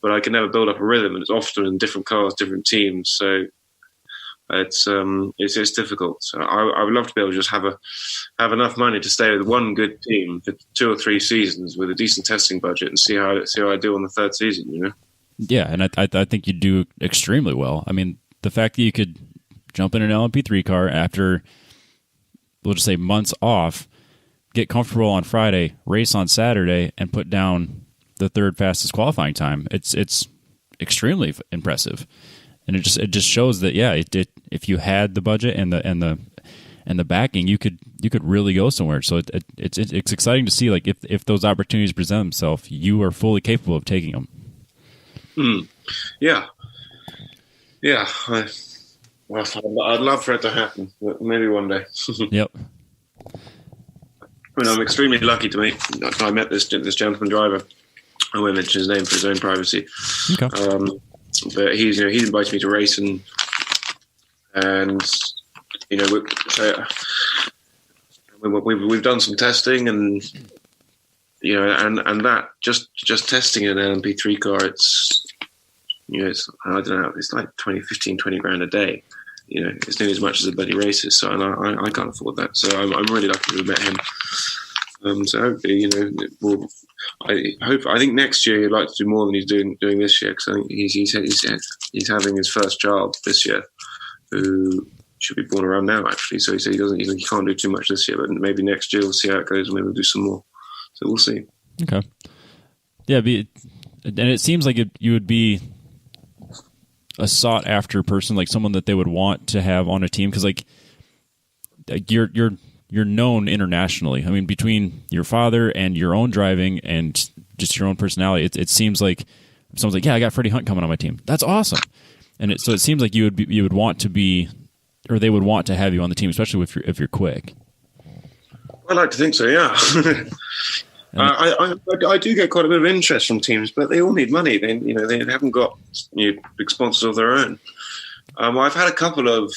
But I can never build up a rhythm, and it's often in different cars, different teams. So it's difficult. So I would love to be able to just have enough money to stay with one good team for 2 or 3 seasons with a decent testing budget and see how I do on the 3rd season. Yeah, and I think you do extremely well. I mean, the fact that you could jump in an LMP3 car after, we'll just say, months off, get comfortable on Friday, race on Saturday, and put down the 3rd fastest qualifying time. It's extremely impressive, and it just shows that if you had the budget and the backing, you could really go somewhere. So it's exciting to see, like, if those opportunities present themselves, you are fully capable of taking them. Yeah. Well, I'd love for it to happen, but maybe one day. Yep. I mean, I'm extremely lucky to meet. I met this gentleman driver. I won't mention his name for his own privacy. Okay. But he's invited me to race, and we've done some testing, and and that just testing an LMP3 car, it's I don't know, it's like 20 grand a day. It's nearly as much as the bloody races. So I can't afford that. So I'm really lucky to have met him. So hopefully, I think next year he'd like to do more than he's doing this year, because I think he's having his first child this year, who should be born around now, actually. So he said he can't do too much this year, but maybe next year we'll see how it goes, and maybe we'll do some more. So we'll see. Okay. Yeah, and it seems like you would be a sought after person, like someone that they would want to have on a team, because like you're known internationally. I mean, between your father and your own driving and just your own personality, it seems like someone's like, yeah, I got Freddie Hunt coming on my team. That's awesome. And so it seems like you would want to be, or they would want to have you on the team, especially if you're quick. I like to think so, yeah. I do get quite a bit of interest from teams, but they all need money. They haven't got big sponsors of their own. I've had a couple of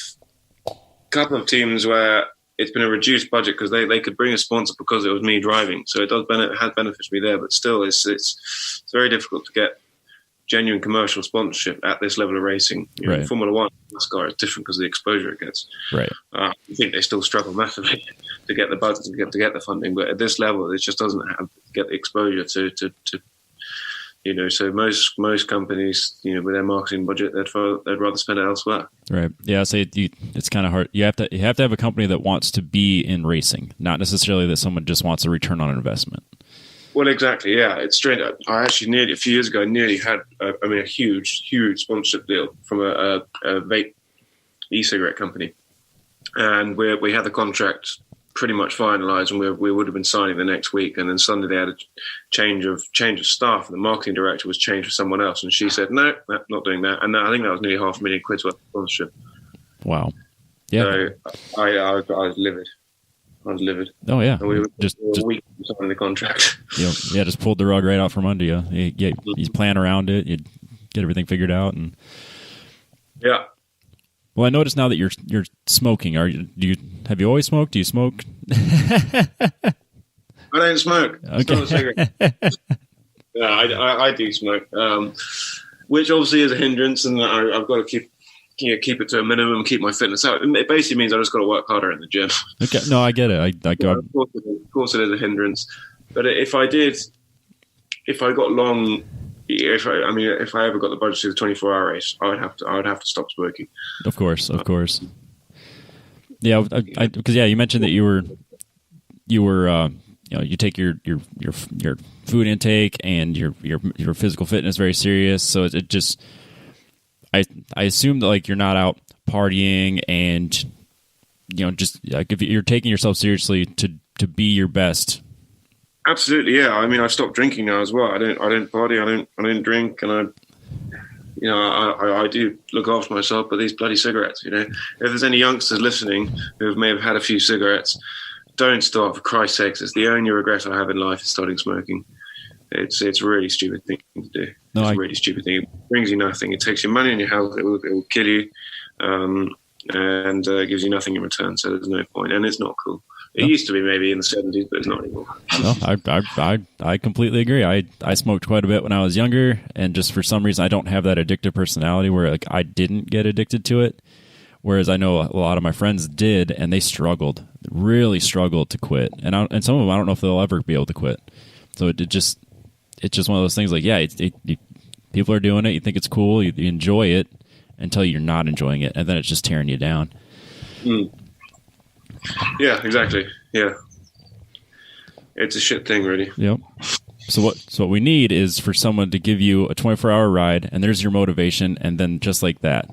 teams where it's been a reduced budget because they could bring a sponsor because it was me driving. So it has benefited me there, but still, it's very difficult to get genuine commercial sponsorship at this level of racing. Right. Formula One, NASCAR is different because of the exposure it gets. Right. I think they still struggle massively to get the budget, to get the funding, but at this level, it just doesn't get the exposure to So most companies, with their marketing budget, they'd rather spend it elsewhere. Right. Yeah. So it's kind of hard. You have to have a company that wants to be in racing, not necessarily that someone just wants a return on investment. Well, exactly. Yeah, it's strange. I actually a few years ago, I nearly had, a huge sponsorship deal from a vape e-cigarette company, and we had the contract pretty much finalised, and we would have been signing the next week. And then suddenly they had a change of staff, and the marketing director was changed for someone else, and she said, "No, not doing that." And I think that was nearly £500,000 worth of sponsorship. Wow. Yeah. So I was livid. Oh yeah, and we were just signing the contract. Yeah, just pulled the rug right out from under you. You plan around it. You get everything figured out, and yeah. Well, I noticed now that you're smoking. Have you always smoked? Do you smoke? I don't smoke. Okay. It's not a cigarette. Yeah, I do smoke, which obviously is a hindrance, and I've got to keep it to a minimum, keep my fitness out. It basically means I just got to work harder in the gym. Okay, no, I get it. I go. Of course, it is a hindrance. But if I got long, if I ever got the budget to the 24-hour race, I would have to stop smoking. Of course. Yeah, because you mentioned that you were you take your food intake and your physical fitness very serious. So it just. I assume that like you're not out partying and just like if you're taking yourself seriously to be your best. Absolutely, yeah. I mean, I stopped drinking now as well. I don't party. I don't drink, and I do look after myself. But these bloody cigarettes, if there's any youngsters listening who may have had a few cigarettes, don't stop, for Christ's sakes. It's the only regret I have in life is starting smoking. It's a really stupid thing to do. No, it's a really stupid thing. It brings you nothing. It takes your money and your health. It will kill you, and gives you nothing in return. So there's no point, and it's not cool. It used to be maybe in the 70s, but it's not anymore. No, I completely agree. I smoked quite a bit when I was younger, and just for some reason I don't have that addictive personality where like I didn't get addicted to it. Whereas I know a lot of my friends did, and they really struggled to quit. And some of them I don't know if they'll ever be able to quit. So it's just one of those things like, people are doing it. You think it's cool. You enjoy it until you're not enjoying it. And then it's just tearing you down. Mm. Yeah, exactly. Yeah. It's a shit thing, really. Yep. So what we need is for someone to give you a 24-hour ride, and there's your motivation. And then just like that,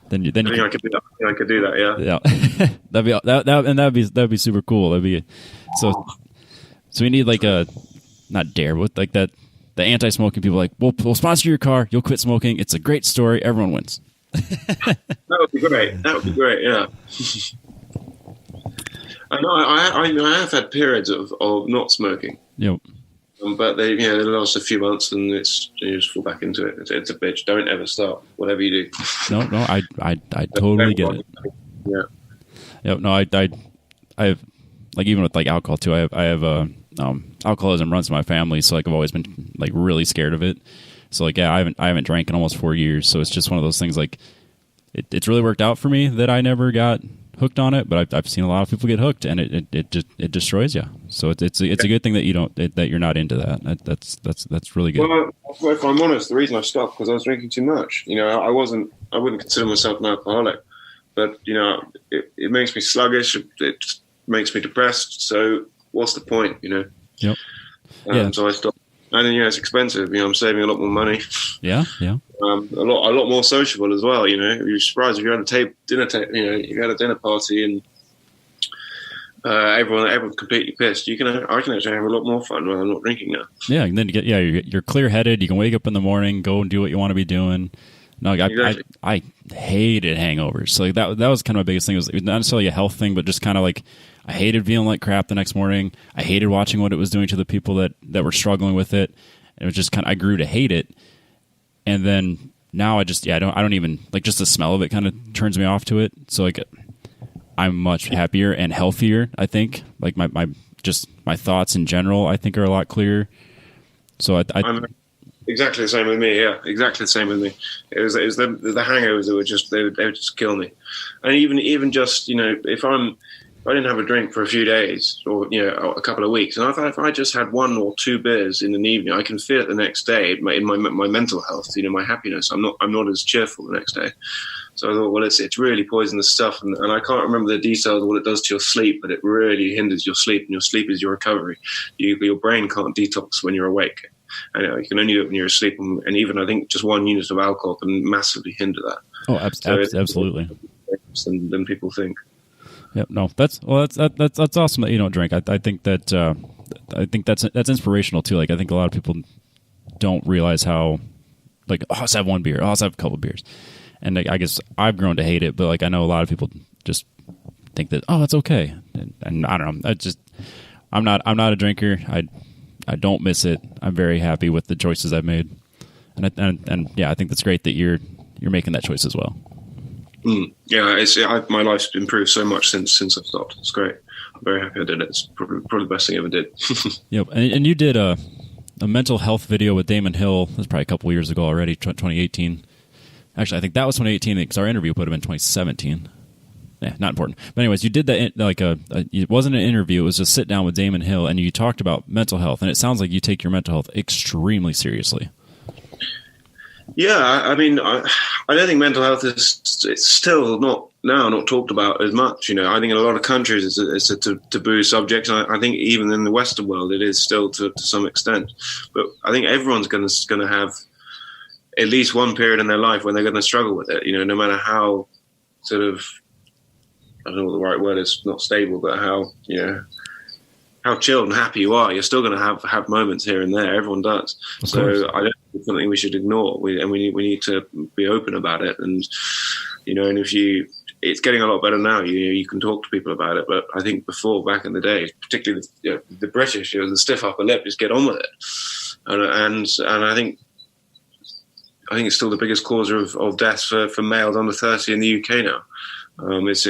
I could do that. Yeah. that'd be super cool. So we need like a, not dare, but like that, the anti-smoking people like, we'll sponsor your car, you'll quit smoking, it's a great story, everyone wins. That would be great. Yeah. I have had periods of not smoking. Yep. But they last a few months, and you just fall back into it. It's a bitch. Don't ever stop, whatever you do. No, I totally get it. Yeah. Yep. No, I have, like, even with like alcohol too. I have alcoholism runs in my family, so like I've always been like really scared of it. So like, I haven't drank in almost 4 years. So it's just one of those things like it's really worked out for me that I never got hooked on it, but I've seen a lot of people get hooked, and it destroys you. So it's a good thing that you're not into that. That's really good. Well, if I'm honest, the reason I stopped because I was drinking too much. I wouldn't consider myself an alcoholic, but it makes me sluggish. It makes me depressed. So what's the point? Yep. So I stopped. And then, it's expensive. I'm saving a lot more money. Yeah. A lot more sociable as well. You're surprised if you had a you had a dinner party and everyone's completely pissed. I can actually have a lot more fun when I'm not drinking now. Yeah, and then you're clear headed. You can wake up in the morning, go and do what you want to be doing. No, exactly. I hated hangovers. So like that was kind of my biggest thing. It was not necessarily a health thing, but just kind of like I hated feeling like crap the next morning. I hated watching what it was doing to the people that were struggling with it. It was just I grew to hate it. And then now I don't even like, just the smell of it kind of turns me off to it. So like I'm much happier and healthier, I think. Like my thoughts in general, I think, are a lot clearer. So I'm exactly the same with me. Yeah, exactly the same with me. It was the hangovers that would just kill me. And even just if I didn't have a drink for a few days or a couple of weeks, and I thought if I just had 1 or 2 beers in an evening, I can feel it the next day in my mental health, my happiness. I'm not as cheerful the next day. So I thought, well, it's really poisonous stuff, and I can't remember the details of what it does to your sleep, but it really hinders your sleep, and your sleep is your recovery. Your brain can't detox when you're awake. And you can only do it when you're asleep, and even I think just 1 unit of alcohol can massively hinder that. Oh, absolutely. Than people think. Yep. No, that's awesome that you don't drink. I think that that's inspirational too. Like I think a lot of people don't realize how like I'll just have one beer, I'll just have a couple of beers, and I guess I've grown to hate it. But like I know a lot of people just think that that's okay, and I don't know. I'm not a drinker. I don't miss it. I'm very happy with the choices I've made, and yeah, I think that's great that you're making that choice as well. Yeah, my life's improved so much since I've stopped. It's great. I'm very happy I did it. It's probably the best thing I ever did. Yep, and you did a mental health video with Damon Hill. That was probably a couple years ago already, 2018. Actually, I think that was 2018 because our interview would have been 2017. Yeah, not important. But anyways, you did that like it wasn't an interview. It was a sit down with Damon Hill, and you talked about mental health. And it sounds like you take your mental health extremely seriously. Yeah, I mean, I don't think mental health it's still not talked about as much. I think in a lot of countries it's a taboo subject. And I think even in the Western world it is still to some extent. But I think everyone's going to have at least one period in their life when they're going to struggle with it. No matter how sort of, I don't know what the right word is, not stable, but how chilled and happy you are, you're still going to have moments here and there. Everyone does. So I don't think it's something we should ignore. We need to be open about it. And and it's getting a lot better now. You can talk to people about it. But I think back in the day, particularly the British, the stiff upper lip, just get on with it. And I think it's still the biggest cause of deaths for males under 30 in the UK now. It's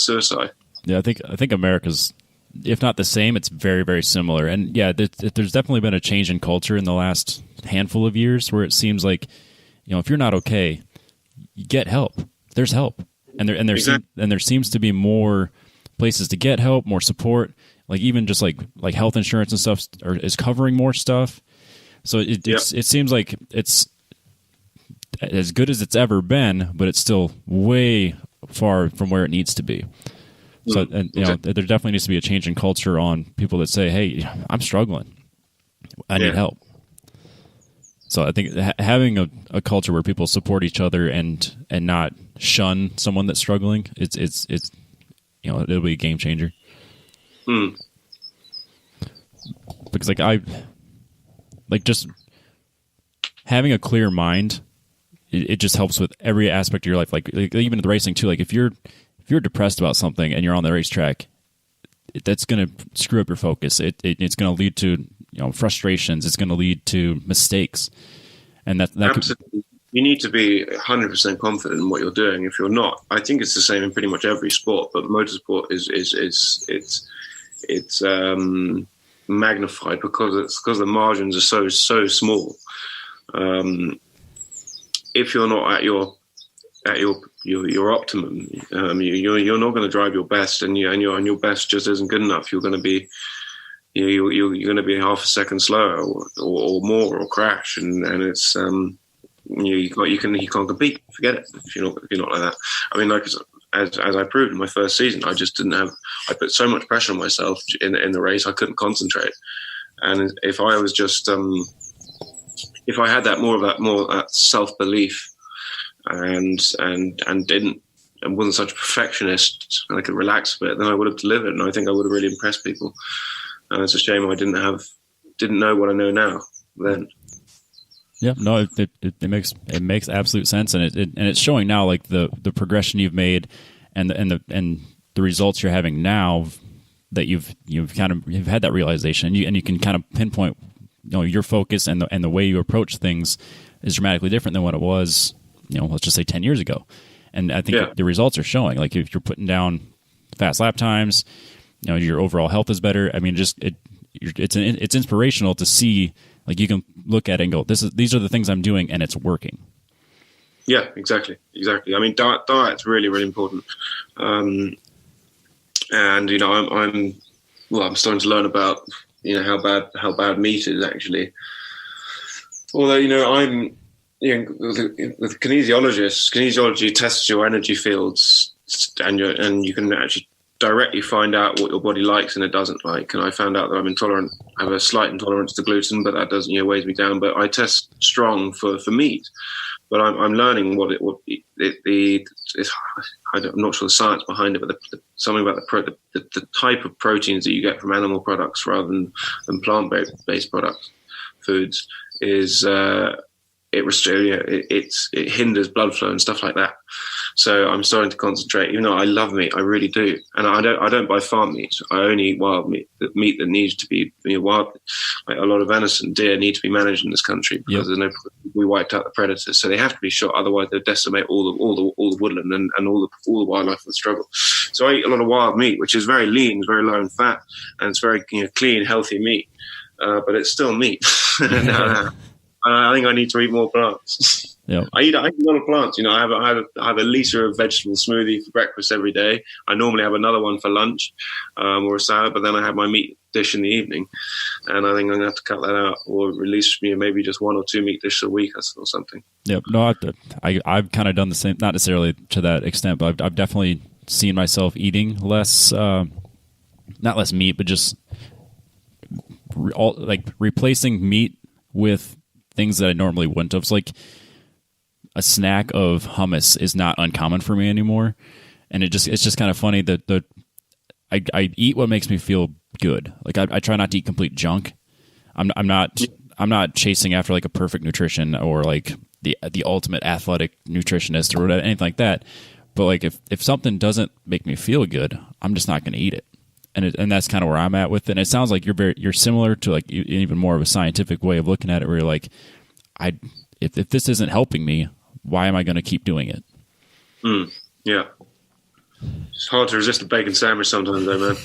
suicide. Yeah, I think America's, if not the same, it's very, very similar. And yeah, there's definitely been a change in culture in the last handful of years where it seems like, if you're not okay, you get help. There's help, and there seems to be more places to get help, more support. Like even just like health insurance and stuff is covering more stuff. So it seems like it's as good as it's ever been, but it's still way far from where it needs to be. So, and there definitely needs to be a change in culture on people that say, "Hey, I'm struggling. I need help." So, I think having a culture where people support each other and not shun someone that's struggling, it's it'll be a game changer. Because just having a clear mind, it just helps with every aspect of your life. Like even the racing too. Like if you're depressed about something and you're on the racetrack, that's going to screw up your focus. It's going to lead to frustrations. It's going to lead to mistakes, and that absolutely. You need to be 100% confident in what you're doing. If you're not, I think it's the same in pretty much every sport. But motorsport it's magnified because the margins are so small. If you're not at your optimum, you're not going to drive your best, and your best just isn't good enough. You're going to be you're going to be half a second slower or more, or crash, and it's you can't compete. Forget it if you're not like that. I mean, like as I proved in my first season, I just didn't have. I put so much pressure on myself in the race, I couldn't concentrate. And if I was just if I had more of that self belief and wasn't such a perfectionist, and I could relax a bit, then I would have delivered, and I think I would have really impressed people. And it's a shame I didn't know what I know now then. Yeah, no, it makes absolute sense, and it's showing now, like the progression you've made, and the results you're having now, that you've had that realization, and you can kind of pinpoint, your focus and the way you approach things is dramatically different than what it was, let's just say 10 years ago. And I think the results are showing. Like if you're putting down fast lap times, your overall health is better. I mean, it's inspirational to see. Like you can look at it and go, these are the things I'm doing, and it's working. Yeah, exactly. I mean, diet's really, really important. And I'm starting to learn about how bad meat is actually. Although with kinesiology tests your energy fields, and you can actually directly find out what your body likes and it doesn't like. And I found out that I'm intolerant. I have a slight intolerance to gluten, but that doesn't weighs me down. But I test strong for meat. But I'm learning I'm not sure the science behind it, but something about the type of proteins that you get from animal products rather than plant-based products, foods, is it hinders blood flow and stuff like that. So I'm starting to concentrate, even though I love meat, I really do, and I don't buy farm meat. I only eat wild meat, the meat that needs to be wild. Like a lot of venison, deer need to be managed in this country because we wiped out the predators, so they have to be shot. Otherwise, they decimate all the woodland and all the wildlife will struggle. So I eat a lot of wild meat, which is very lean, very low in fat, and it's very clean, healthy meat. But it's still meat. I think I need to eat more plants. Yeah, I eat a lot of plants. I have a liter of vegetable smoothie for breakfast every day. I normally have another one for lunch, or a salad, but then I have my meat dish in the evening, and I think I'm gonna have to cut that out, or release maybe just 1 or 2 meat dishes a week or something. Yeah, no, I've kind of done the same, not necessarily to that extent, but I've definitely seen myself eating less, not less meat, but just replacing meat with things that I normally wouldn't have. It's like a snack of hummus is not uncommon for me anymore, and it's just kind of funny that I eat what makes me feel good. Like I try not to eat complete junk. I'm not chasing after like a perfect nutrition or like the ultimate athletic nutritionist or whatever, anything like that. But like if something doesn't make me feel good, I'm just not going to eat it. And that's kind of where I'm at with it. And it sounds like you're similar to like even more of a scientific way of looking at it, where you're like, if this isn't helping me, why am I going to keep doing it? Yeah. It's hard to resist a bacon sandwich sometimes, though, man.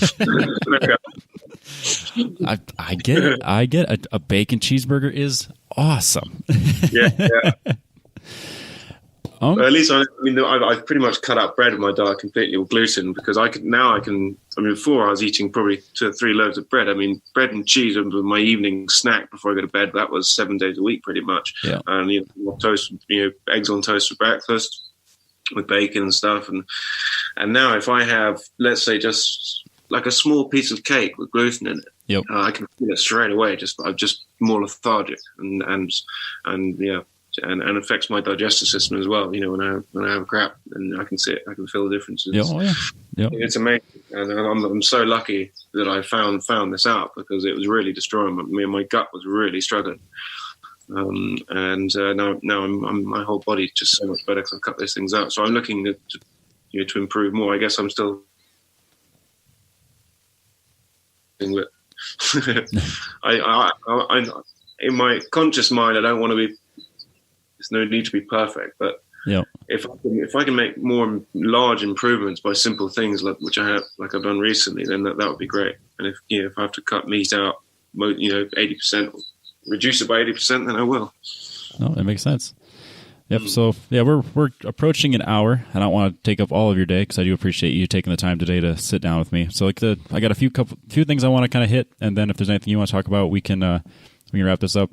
I get it. I get it. A bacon cheeseburger is awesome. Yeah. At least I've pretty much cut out bread in my diet completely, or gluten, because before I was eating probably 2 or 3 loaves of bread. I mean, bread and cheese was my evening snack before I go to bed. That was 7 days a week, pretty much. Yeah. And toast, eggs on toast for breakfast with bacon and stuff. And now if I have, let's say, just like a small piece of cake with gluten in it, yep. I can feel it straight away. I'm just more lethargic and affects my digestive system as well. When I have crap, and I can see it, I can feel the difference. It's amazing, and I'm so lucky that I found this out, because it was really destroying me. My gut was really struggling, and now my whole body's just so much better because I've cut those things out. So I'm looking to improve more. I guess I'm still. But I in my conscious mind, I don't want to be. There's no need to be perfect, but if I can make more large improvements by simple things which I've done recently, then that would be great. And if I have to cut meat out, 80%, reduce it by 80%, then I will. No, that makes sense. Yep. So we're approaching an hour. I don't want to take up all of your day, because I do appreciate you taking the time today to sit down with me. So I got a few things I want to kind of hit, and then if there's anything you want to talk about, we can wrap this up.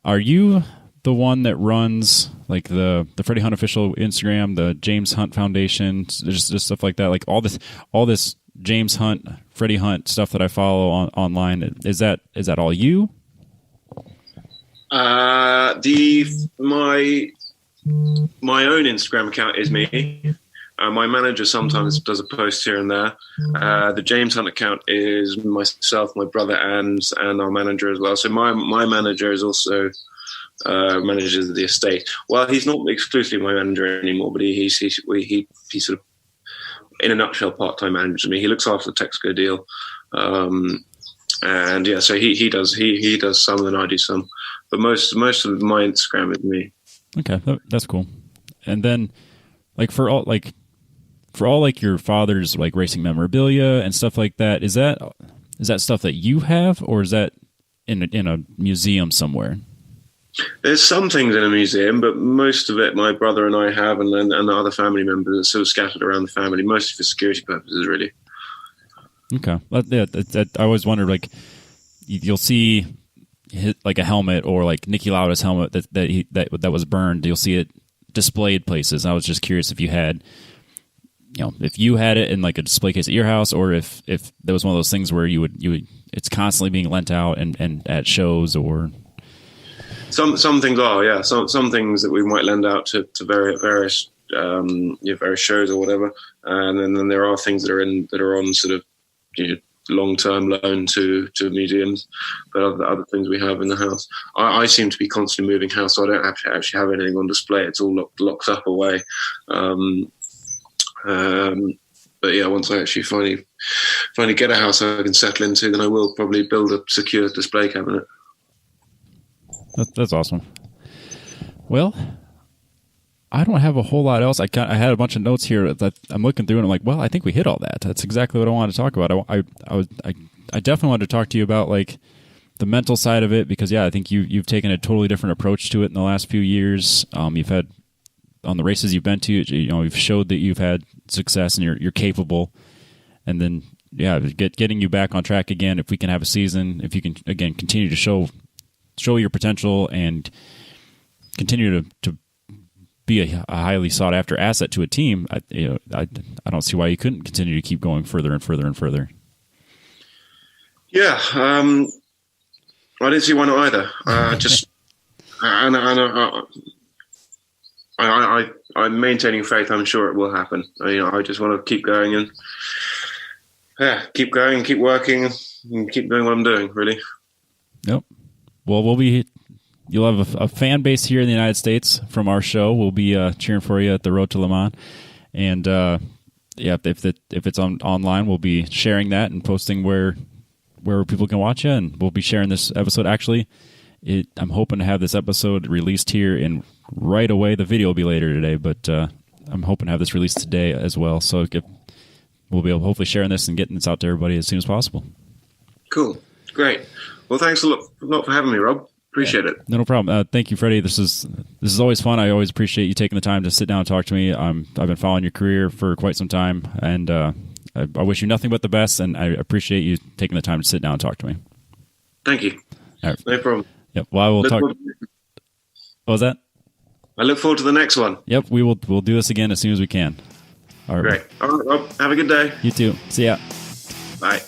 Are you the one that runs like the Freddie Hunt official Instagram, the James Hunt Foundation, just stuff like that, like all this James Hunt, Freddie Hunt stuff that I follow online? Is that all you? My own Instagram account is me. My manager sometimes does a post here and there. The James Hunt account is myself, my brother, and our manager as well. So my manager is also manages the estate. Well, he's not exclusively my manager anymore, but he sort of, in a nutshell, part-time manages me. He looks after the Texaco deal, and yeah, so he does some, and I do some, but most of my Instagram is me. Okay, that's cool. And then, like for all your father's like racing memorabilia and stuff like that, is that stuff that you have, or is that in a museum somewhere? There's some things in a museum, but most of it my brother and I have, and the other family members are sort of scattered around the family, mostly for security purposes, really. Okay. I always wondered, like, you'll see like a helmet or like Niki Lauda's helmet that was burned. You'll see it displayed places. I was just curious if you had, if you had it in like a display case at your house, or if there was one of those things where you would it's constantly being lent out and at shows or. Some things are, yeah. Some things that we might lend out to various shows or whatever, and then there are things that are on sort of long-term loan to museums, but other things we have in the house. I seem to be constantly moving house, so I don't actually have anything on display. It's all locked up away. But yeah, once I actually finally get a house I can settle into, then I will probably build a secure display cabinet. That's awesome. Well, I don't have a whole lot else. I had a bunch of notes here that I'm looking through, and I'm like, well, I think we hit all that. That's exactly what I wanted to talk about. I definitely wanted to talk to you about like the mental side of it, because I think you've taken a totally different approach to it in the last few years. You've had on the races you've been to, you've showed that you've had success and you're capable, and then getting you back on track again. If we can have a season, if you can again continue to show your potential and continue to be a highly sought after asset to a team, I don't see why you couldn't continue to keep going further and further and further. Yeah, I didn't see why not either. I'm maintaining faith. I'm sure it will happen. I just want to keep going and keep going and keep working and keep doing what I'm doing. Really. Yep. Well, you'll have a fan base here in the United States from our show. We'll be cheering for you at the Road to Le Mans, and if it's online, we'll be sharing that and posting where people can watch you, and we'll be sharing this episode. Actually, I'm hoping to have this episode released here and right away. The video will be later today, but I'm hoping to have this released today as well. So we'll be able to hopefully sharing this and getting this out to everybody as soon as possible. Cool, great. Well, thanks a lot for having me, Rob. Appreciate it. No problem. Thank you, Freddie. This is always fun. I always appreciate you taking the time to sit down and talk to me. I've been following your career for quite some time, and I wish you nothing but the best, and I appreciate you taking the time to sit down and talk to me. Thank you. All right. No problem. Yep. Well, I will talk. What was that? I look forward to the next one. Yep. We'll do this again as soon as we can. All right. Great. All right, Rob. Have a good day. You too. See ya. Bye.